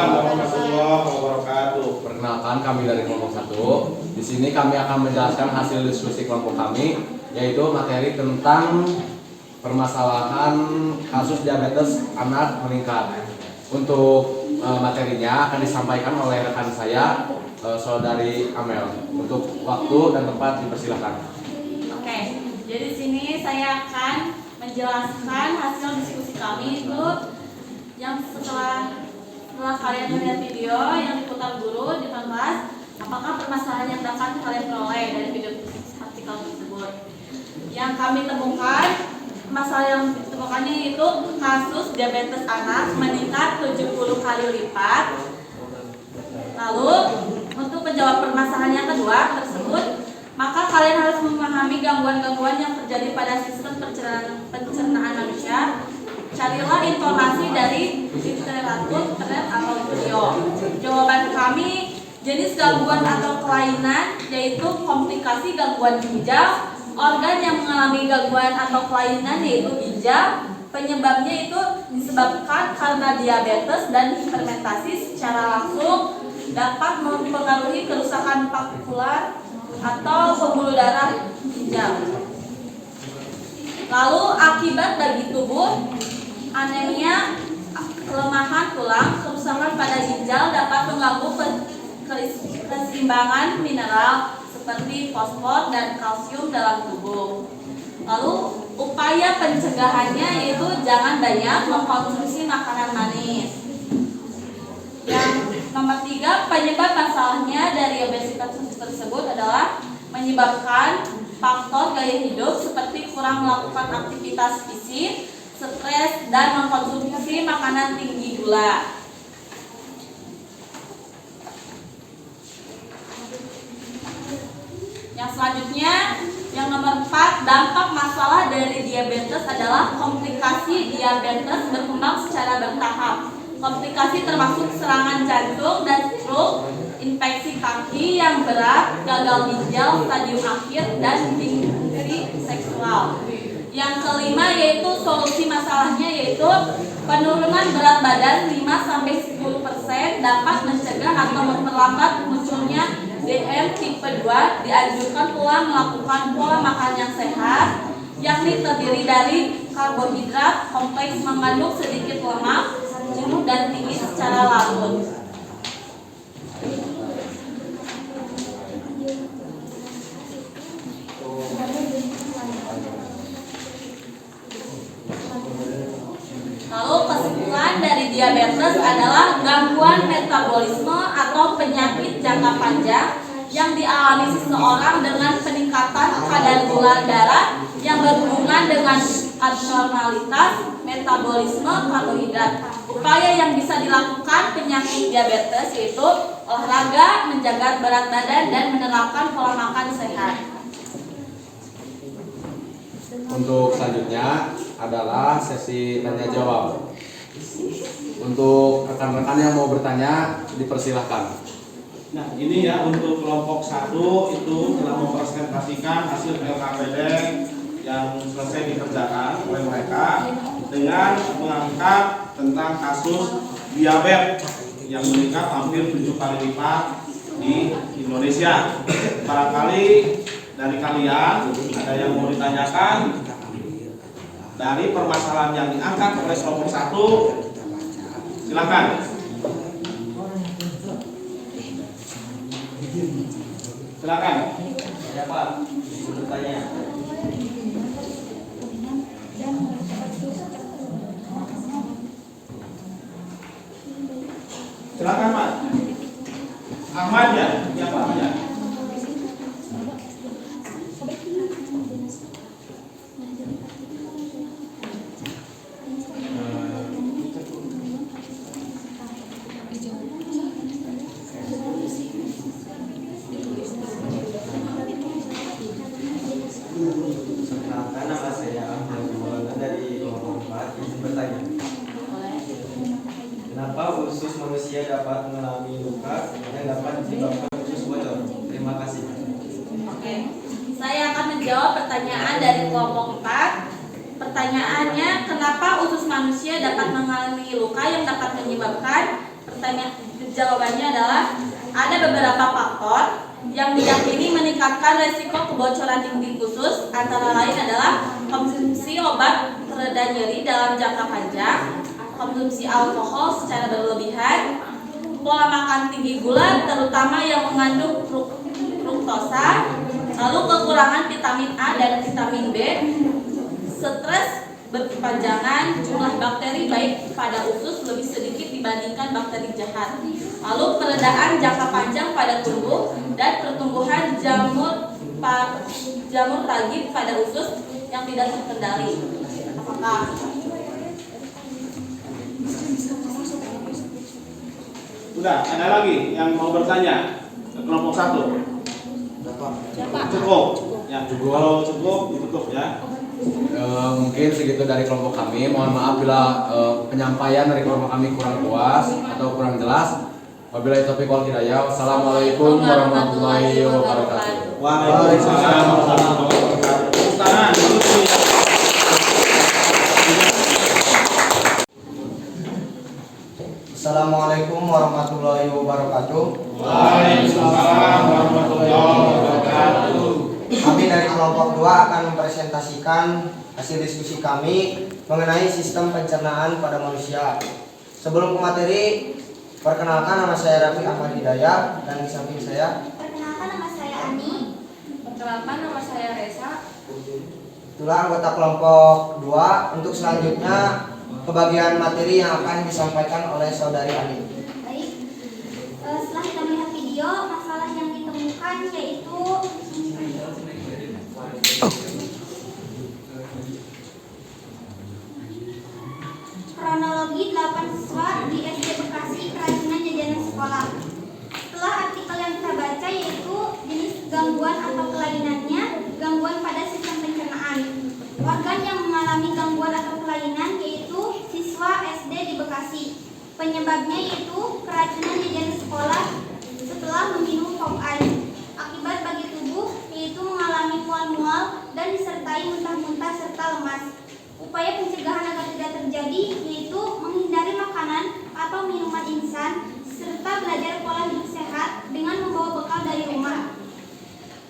warahmatullahi wabarakatuh. Perkenalkan, kami dari kelompok 1. Di sini kami akan menjelaskan hasil diskusi kelompok kami, yaitu materi tentang permasalahan kasus diabetes anak meningkat. Untuk materinya akan disampaikan oleh rekan saya, saudari Amel. Untuk waktu dan tempat dipersilakan. Oke, jadi di sini saya akan menjelaskan hasil diskusi kami itu yang setelah kalian melihat video yang diputar guru di kelas, apakah permasalahan yang dapat kalian peroleh dari video artikel tersebut. Yang kami temukan, masalah yang ditemukannya itu kasus diabetes anak meningkat 70 kali lipat. Lalu untuk menjawab permasalahan yang kedua tersebut, maka kalian harus memahami gangguan-gangguan yang terjadi pada sistem pencernaan manusia. Carilah informasi dari literatur, internet, atau video. Jawaban kami, jenis gangguan atau kelainan yaitu komplikasi gangguan ginjal, organ yang mengalami gangguan atau kelainan yaitu ginjal. Penyebabnya itu disebabkan karena diabetes dan hipertensi secara langsung dapat mempengaruhi kerusakan vaskular atau pembuluh darah ginjal. Lalu akibat bagi tubuh, anemia, kelemahan tulang, kerusakan pada ginjal dapat mengganggu keseimbangan mineral seperti fosfor dan kalsium dalam tubuh. Lalu upaya pencegahannya yaitu jangan banyak mengkonsumsi makanan manis. Yang nomor 3, penyebab masalahnya dari obesitas tersebut adalah menyebabkan faktor gaya hidup seperti kurang melakukan aktivitas fisik, stres, dan mengkonsumsi makanan tinggi gula. Yang selanjutnya, yang nomor 4, dampak masalah dari diabetes adalah komplikasi diabetes berkembang secara bertahap. Komplikasi termasuk serangan jantung dan stroke, infeksi kaki yang berat, gagal ginjal stadium akhir, dan disfungsi seksual. Yang kelima yaitu solusi masalahnya yaitu penurunan berat badan 5-10% dapat mencegah atau memperlambat munculnya DM tipe 2. Dianjurkan pula melakukan pola makan yang sehat, yakni terdiri dari karbohidrat kompleks mengandung sedikit lemak, jenuh dan tinggi secara larut. Lalu kesimpulan dari diabetes adalah gangguan metabolisme atau penyakit jangka panjang yang dialami seseorang dengan peningkatan kadar gula darah yang berhubungan dengan abnormalitas metabolisme karbohidrat. Upaya yang bisa dilakukan penyakit diabetes yaitu olahraga, menjaga berat badan, dan menerapkan pola makan sehat. Untuk selanjutnya adalah sesi tanya jawab. Untuk rekan-rekan yang mau bertanya dipersilahkan. Nah, ini ya untuk kelompok 1 itu telah mempresentasikan hasil LKPD yang selesai dikerjakan oleh mereka dengan mengangkat tentang kasus diabetes yang meningkat hampir 7 kali lipat di Indonesia. Barangkali dari kalian ada yang mau ditanyakan dari permasalahan yang diangkat oleh kelompok 1, silakan. Silakan. Siapa bertanya? Silakan, Mas. Ahmad ya? Siapa ya? Perkenalkan, nama saya Ahmad Maulana dari kelompok 4. Izin bertanya, kenapa usus manusia dapat mengalami luka yang dapat disebabkan usus bocor? Terima kasih. Oke, saya akan menjawab pertanyaan dari kelompok 4. Pertanyaannya, kenapa usus manusia dapat mengalami luka yang dapat menyebabkan? Jawabannya adalah ada beberapa faktor yang diyakini meningkatkan resiko kebocoran tinggi usus, antara lain adalah konsumsi obat pereda nyeri dalam jangka panjang, konsumsi alkohol secara berlebihan, pola makan tinggi gula terutama yang mengandung fruktosa, lalu kekurangan vitamin A dan vitamin B, stres berkepanjangan, jumlah bakteri baik pada usus lebih sedikit dibandingkan bakteri jahat, lalu peredaan jangka panjang pada tubuh dan pertumbuhan jamur ragit pada usus yang tidak terkendali. Apakah Sudah, ada lagi yang mau bertanya ke kelompok 1? Cukup. Ya, kalau cukup, ditutup ya. Mungkin segitu dari kelompok kami. Mohon maaf bila penyampaian dari kelompok kami kurang puas atau kurang jelas. Wabillahi taufiq wal hidayah. Wassalamualaikum warahmatullahi wabarakatuh. Waalaikumsalam warahmatullahi wabarakatuh. Tangan dulu ya. Assalamualaikum warahmatullahi wabarakatuh. Waalaikumsalam warahmatullahi wabarakatuh. Kami dari kelompok 2 akan mempresentasikan hasil diskusi kami mengenai sistem pencernaan pada manusia. Sebelum ke materi, Perkenalkan, nama saya Raffi Ahmad Hidayah, dan di samping saya Perkenalkan, nama saya Ani. Perkenalkan, nama saya Reza. itulah anggota kelompok 2. Untuk selanjutnya kebagian materi yang akan disampaikan oleh saudari Ani. Baik. Setelah kita melihat video, masalah yang ditemukan yaitu kronologi 8 siswa di SD Bekasi keracunan jajanan sekolah. Setelah artikel yang kita baca yaitu jenis gangguan atau kelainannya, gangguan pada sistem pencernaan. Organ yang mengalami gangguan atau kelainan yaitu siswa SD di Bekasi. Penyebabnya yaitu keracunan jajanan sekolah setelah meminum pop ice. Akibat bagi tubuh yaitu mengalami mual-mual dan disertai muntah-muntah serta lemas. Upaya pencegahan agar tidak terjadi yaitu menghindari makanan atau minuman instan serta belajar pola hidup sehat dengan membawa bekal dari rumah.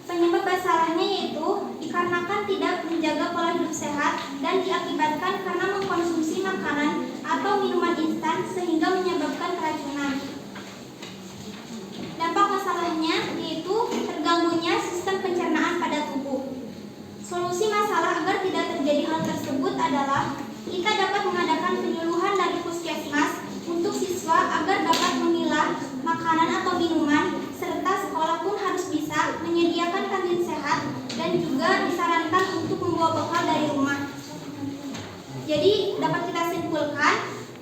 Penyebab masalahnya yaitu dikarenakan tidak menjaga pola hidup sehat dan diakibatkan karena mengkonsumsi makanan atau minuman instan sehingga menyebabkan keracunan. Dampak masalahnya yaitu terganggunya sistem pencernaan pada tubuh. Solusi masalah agar tidak terjadi hal tersebut adalah kita dapat mengadakan penyuluhan dari puskesmas untuk siswa agar dapat memilah makanan atau minuman, serta sekolah pun harus bisa menyediakan kantin sehat dan juga disarankan untuk membawa bekal dari rumah. Jadi dapat kita simpulkan,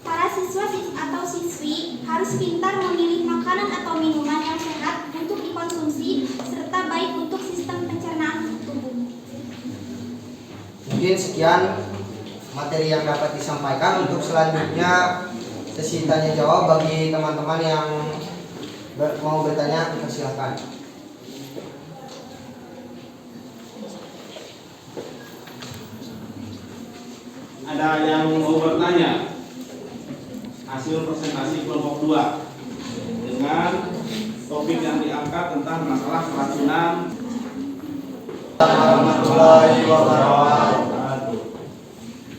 para siswa atau siswi harus pintar memilih makanan atau minuman yang sehat untuk dikonsumsi serta baik untuk sistem pencernaan tubuh. Mungkin sekian materi yang dapat disampaikan. Untuk selanjutnya sesi tanya jawab bagi teman-teman yang mau bertanya, silakan. Ada yang mau bertanya? Hasil presentasi kelompok 2 dengan topik yang diangkat tentang masalah keracunan. Warahmatullahi wabarakatuh.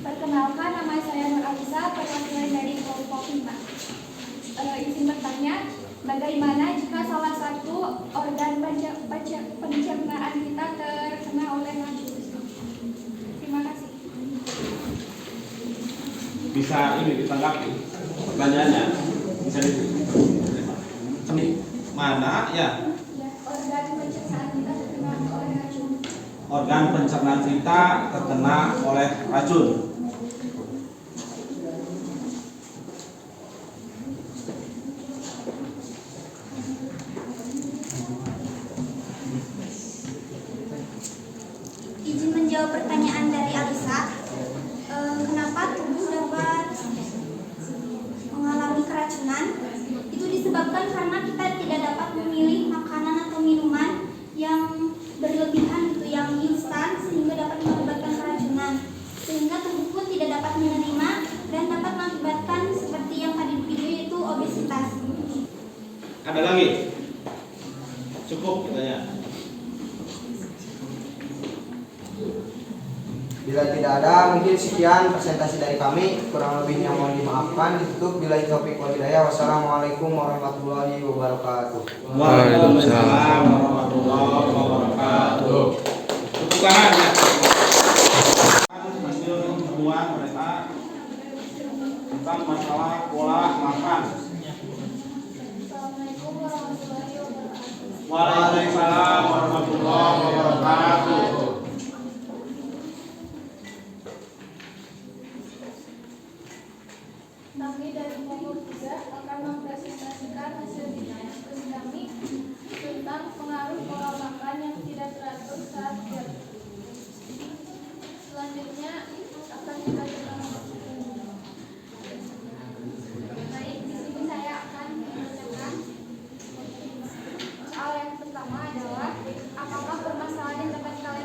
Perkenalkan, nama saya Nur Alisa, perwakilan dari kelompok 5. Izin bertanya, bagaimana jika salah satu organ pencernaan kita terkena oleh racun? Terima kasih. Bisa ini ditanggapi pertanyaannya, bisa di mana ya? Organ pencernaan kita terkena oleh racun. Organ pencernaan kita terkena oleh racun. Izin menjawab pertanyaan dari Alisa. Kenapa tubuh dapat mengalami keracunan? Itu disebabkan karena kita tidak dapat memilih makanan atau minuman yang berlebihan gitu, yang instan sehingga dapat mengakibatkan keracunan. Sehingga tubuh pun tidak dapat menerima dan dapat mengakibatkan seperti yang tadi di video yaitu obesitas. Ada lagi? Cukup katanya. Bila tidak ada, mungkin sekian presentasi dari kami. Kurang lebihnya mohon dimaafkan. Ditutup bila taufiq wal hidayah. Wassalamualaikum warahmatullahi wabarakatuh. Waalaikumsalam warahmatullahi wabarakatuh. Tepuk tangan ya. Hasil temuan mereka tentang masalah pola makan. Waalaikumsalam warahmatullahi wabarakatuh. Kami dari kelompok 3 akan mempresentasikan hasil diskusi kami tentang pengaruh pola makan yang tidak teratur saat diet. Selanjutnya akan kita dengar. Baik, di sini saya akan membacakan soal yang pertama adalah apakah permasalahan yang dapat kalian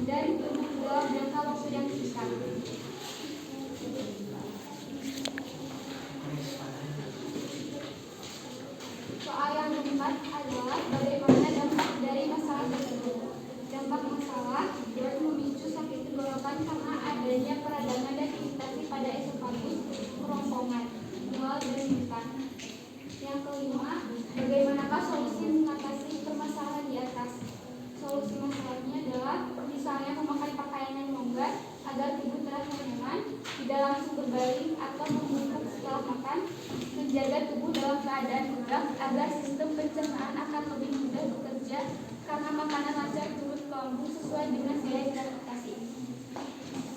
dan tubuh dalam jangka waktu yang singkat. Soal yang keempat adalah bagaimana dampak dari masalah tersebut. Dampak masalah dapat memicu sakit tenggorokan karena adanya peradangan dan iritasi pada esofagus, kerongkongan, mual, dan muntah. Yang kelima, bagaimanakah solusi mengatasi permasalahan di atas? Solusi masalahnya adalah misalnya memakai pakaian yang longgar agar tubuh terasa nyaman, tidak langsung berbaring atau membungkuk setelah makan, menjaga tubuh dalam keadaan tegak agar sistem pencernaan akan lebih mudah bekerja karena makanan lancar turun ke lambung sesuai dengan gaya gravitasi.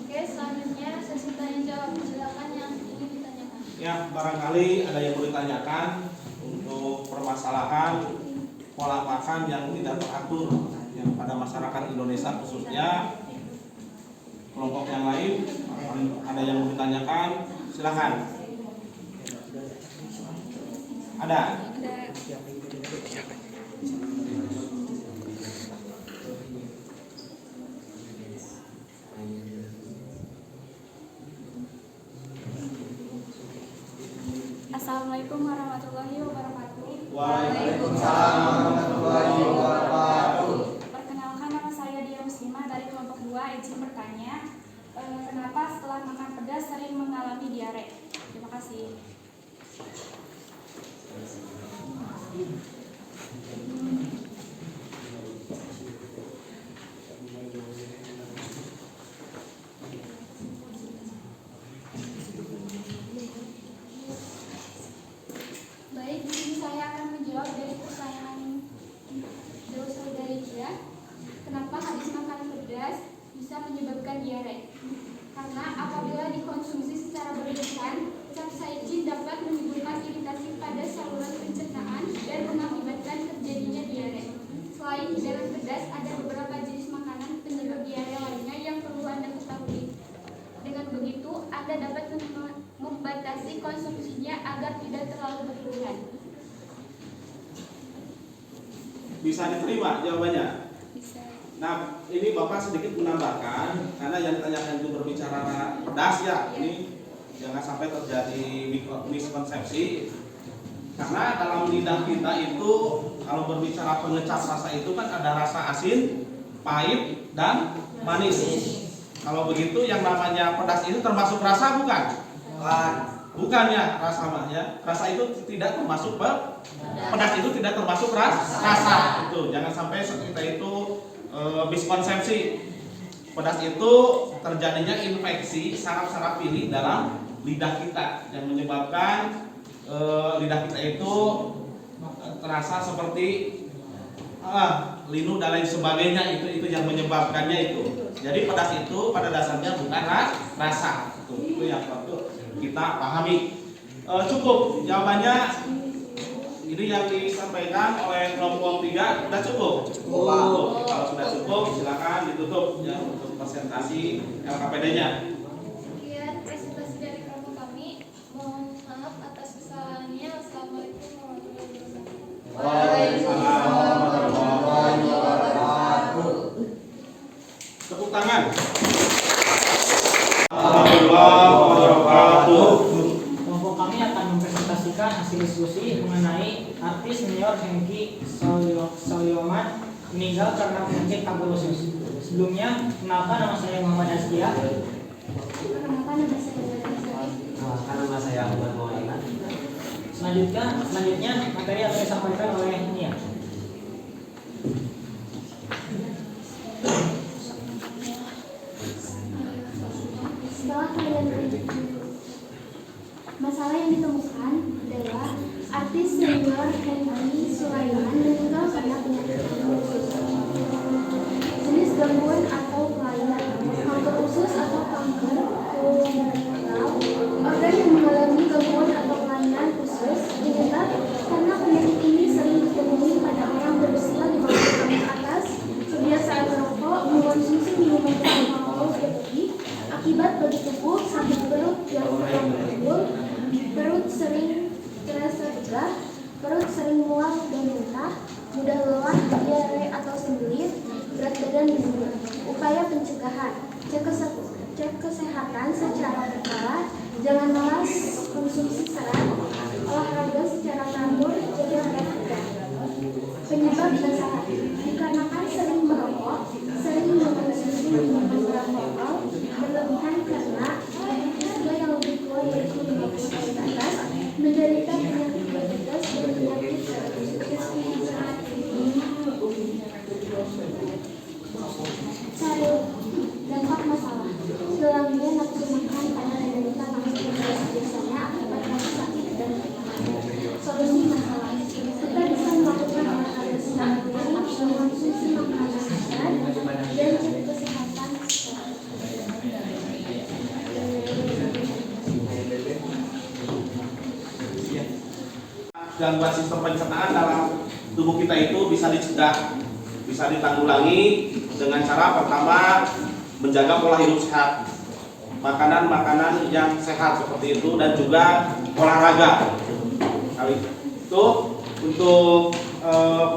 Oke, selanjutnya sesi tanya jawab. Silakan yang ingin ditanyakan. Ya, barangkali ada yang mau ditanyakan untuk permasalahan pola makan yang tidak teratur yang pada masyarakat Indonesia khususnya. Kelompok yang lain ada yang mau ditanyakan, silakan. Ada? Assalamualaikum warahmatullahi wabarakatuh. Waalaikumsalam warahmatullahi wabarakatuh. Perkenalkan, nama saya Dia Muslimah dari kelompok 2. Izin bertanya, kenapa setelah makan pedas sering mengalami diare? Terima kasih. Baik, di sini saya akan menjawab dari pertanyaan dosen dari dia. Kenapa habis makan pedas bisa menyebabkan diare? Karena apabila dikonsumsi secara berlebihan, capsaicin dapat menimbulkan iritasi pada saluran pencernaan dan mengakibatkan terjadinya diare. Selain hidangan pedas, ada beberapa jenis makanan penyebab diare lainnya yang perlu Anda ketahui. Dengan begitu, Anda dapat membatasi konsumsinya agar tidak terlalu berlebihan. Bisa diterima jawabannya? Bisa. Nah, ini Bapak sedikit menambahkan karena yang ditanyakan itu berbicara pedas ya. Ini jangan sampai terjadi miskonsepsi. Karena dalam lidah kita itu kalau berbicara pengecap rasa itu kan ada rasa asin, pahit, dan manis. Kalau begitu yang namanya pedas itu termasuk rasa bukan? Bukan ya, rasa ya. Rasa itu tidak termasuk pedas itu tidak termasuk rasa. Itu jangan sampai kita itu miskonsepsi. Pedas itu terjadinya infeksi saraf-saraf ini dalam lidah kita yang menyebabkan lidah kita itu terasa seperti linu dan lain sebagainya. Itu yang menyebabkannya itu. Jadi pedas itu pada dasarnya bukan rasa. Itu yang perlu kita pahami. Cukup jawabannya. Ini yang disampaikan oleh kelompok 3 sudah cukup. Kalau sudah cukup silakan ditutup ya untuk presentasi LKPD-nya. Sekian presentasi dari kelompok kami. Mohon maaf atas kesalahannya. Assalamualaikum warahmatullahi wabarakatuh. Waalaikumsalam warahmatullahi wabarakatuh. Tepuk tangan. Kelompok kami akan mempresentasikan hasil diskusi mengenai artis senior Hengky Solyoman meninggal karena penyakit tuberkulosis. Sebelumnya, kenalkan nama saya Muhammad Azkia. Perkenalkan, nama saya Azkia. Nama saya Ahmad Maulana. Selanjutnya materi akan disampaikan oleh Nia. Setelah kalian berikut, masalah yang ditemukan adalah artis senior Hengky Sulaiman meninggal karena penyakit tuberkulosis. Jenis gangguan atau kelainan kanker usus atau kanker kolorektal, organ yang mengalami gangguan atau kelainan usus dinyatakan karena penyakit ini sering ditemui pada orang berusia 50 tahun ke atas, kebiasaan merokok, mengonsumsi minuman beralkohol berlebih, akibat bagi tubuh, sakit perut yang kurang teratur, perut sering terasa begah, perut sering mual dan muntah, mudah lelah, diare atau sembelit, berat badan menurun. Upaya pencegahan. Cek kesehatan secara berkala, jangan malas konsumsi serat, olahraga secara teratur, jaga berat badan. Penyebab masalah dikarenakan sering merokok, sering mengonsumsi minuman beralkohol, berlebihan karena usia yang lebih tua yaitu 50 tahun ke atas, menderita penyakit diabetes dan penyakit Cari dampak masalah. Hilangnya nafsu makan pada penderita langsung biasanya akibat rasa sakit dan solusi masalah. Kita bisa melakukan olahraga secara rutin, mengonsumsi makanan sehat, dan cek kesehatan. Gangguan sistem pencernaan dalam tubuh kita itu bisa dicegah, bisa ditanggulangi dengan cara pertama menjaga pola hidup sehat, makanan-makanan yang sehat seperti itu, dan juga olahraga. Kali itu untuk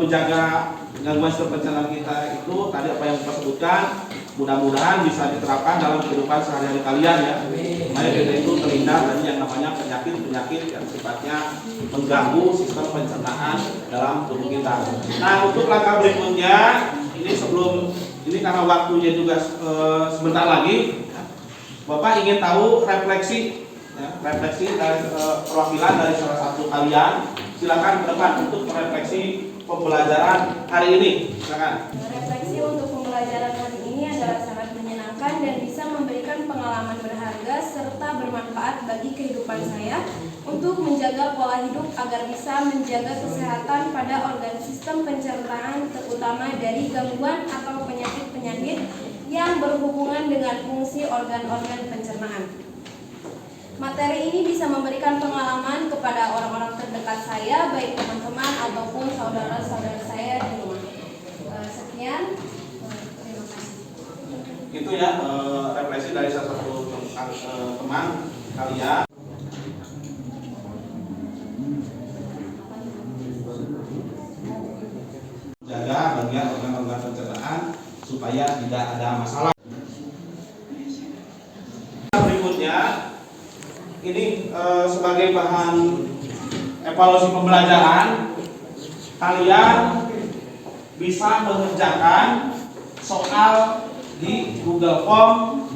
menjaga gangguan sistem pencernaan kita itu tadi apa yang kita sebutkan, mudah-mudahan bisa diterapkan dalam kehidupan sehari-hari kalian ya. Supaya kita itu terhindar dari yang namanya penyakit-penyakit yang sifatnya mengganggu sistem pencernaan dalam tubuh kita. Nah, untuk langkah berikutnya ini sebelum ini karena waktunya juga sebentar lagi, Bapak ingin tahu refleksi dari perwakilan dari salah satu kalian. Silakan ke depan untuk merefleksi pembelajaran hari ini. Silakan. Refleksi untuk pembelajaran hari ini adalah sangat menyenangkan dan bisa memberikan pengalaman berharga serta bermanfaat bagi kehidupan saya untuk menjaga pola hidup agar bisa menjaga kesehatan pada organ sistem pencernaan, terutama dari gangguan atau penyakit-penyakit yang berhubungan dengan fungsi organ-organ pencernaan. Materi ini bisa memberikan pengalaman kepada orang-orang terdekat saya, baik teman-teman ataupun saudara-saudara saya di rumah. Sekian, terima kasih. Itu ya refleksi dari salah satu teman kalian. Jaga bagian organ-organ pencernaan supaya tidak ada masalah. Berikutnya ini sebagai bahan evaluasi pembelajaran, kalian bisa mengerjakan soal di Google Form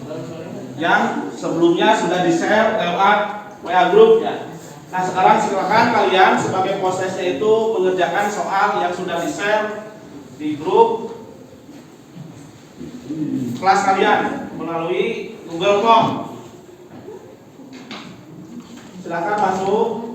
yang sebelumnya sudah di-share lewat WA Group ya. Nah, sekarang silakan kalian sebagai prosesnya itu mengerjakan soal yang sudah di-share di grup kelas kalian melalui Google Form. Silakan masuk.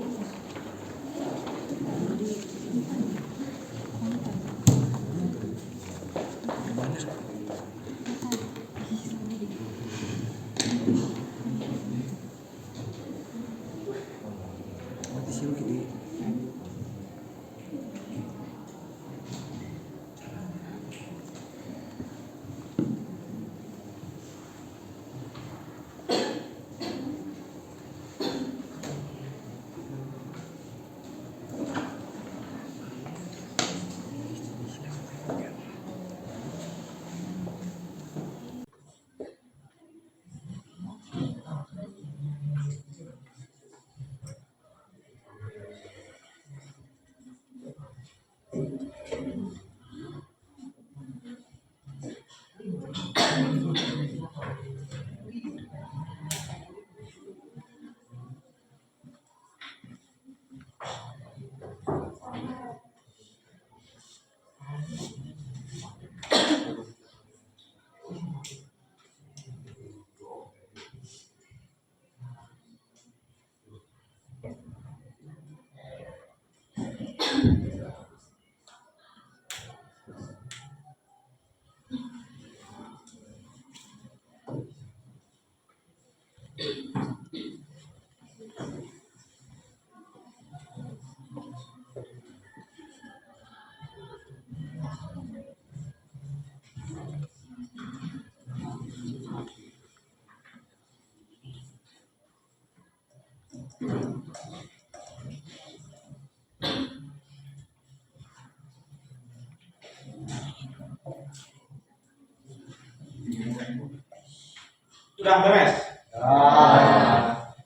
Sudah beres?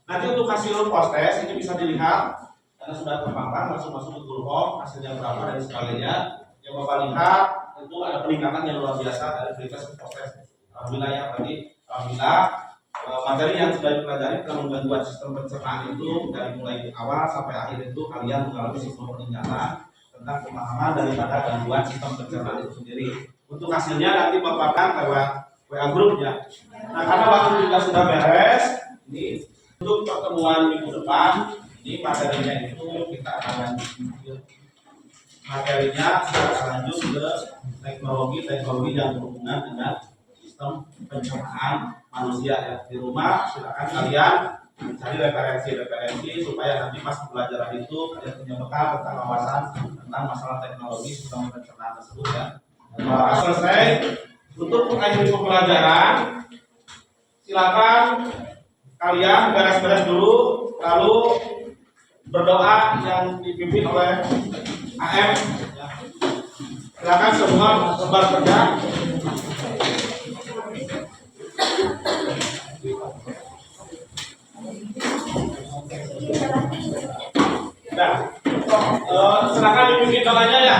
Nanti untuk hasil post test ini bisa dilihat karena sudah terpampang langsung masuk ke Google Form, hasilnya berapa dan sebagainya. Yang Bapak lihat itu ada peningkatan yang luar biasa dari kualitas post test. Alhamdulillah ya, berarti alhamdulillah materi yang sudah dipelajari tentang gangguan sistem pencernaan itu dari mulai awal sampai akhir itu kalian mengalami sistem peningkatan tentang pemahaman daripada gangguan sistem pencernaan itu sendiri. Untuk hasilnya nanti Bapak kan lewat WA grup ya. Nah karena waktu juga sudah beres, ini untuk pertemuan minggu depan, ini materinya itu kita akan lanjut. Materinya kita akan lanjut ke teknologi yang berhubungan dengan sistem pencernaan manusia ya. Di rumah silakan kalian mencari referensi supaya nanti pas pembelajaran itu kalian punya bekal tentang wawasan tentang masalah teknologi sistem pencernaan tersebut ya. Nah, selesai untuk mengakhiri pembelajaran, silakan kalian beres-beres dulu, lalu berdoa yang dipimpin oleh AM. Silakan semua sebar kerja. Nah, silakan dipimpin doanya ya.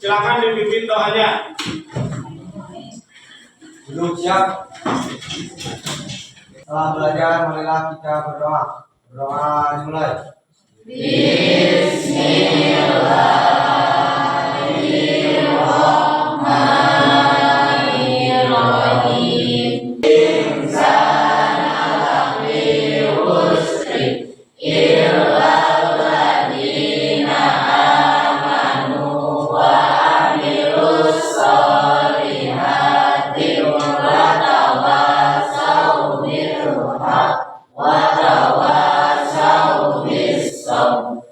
Silakan dipimpin doanya. Belum siap. Setelah belajar, marilah kita berdoa. Berdoa dimulai. Wa tawassaw bis sabr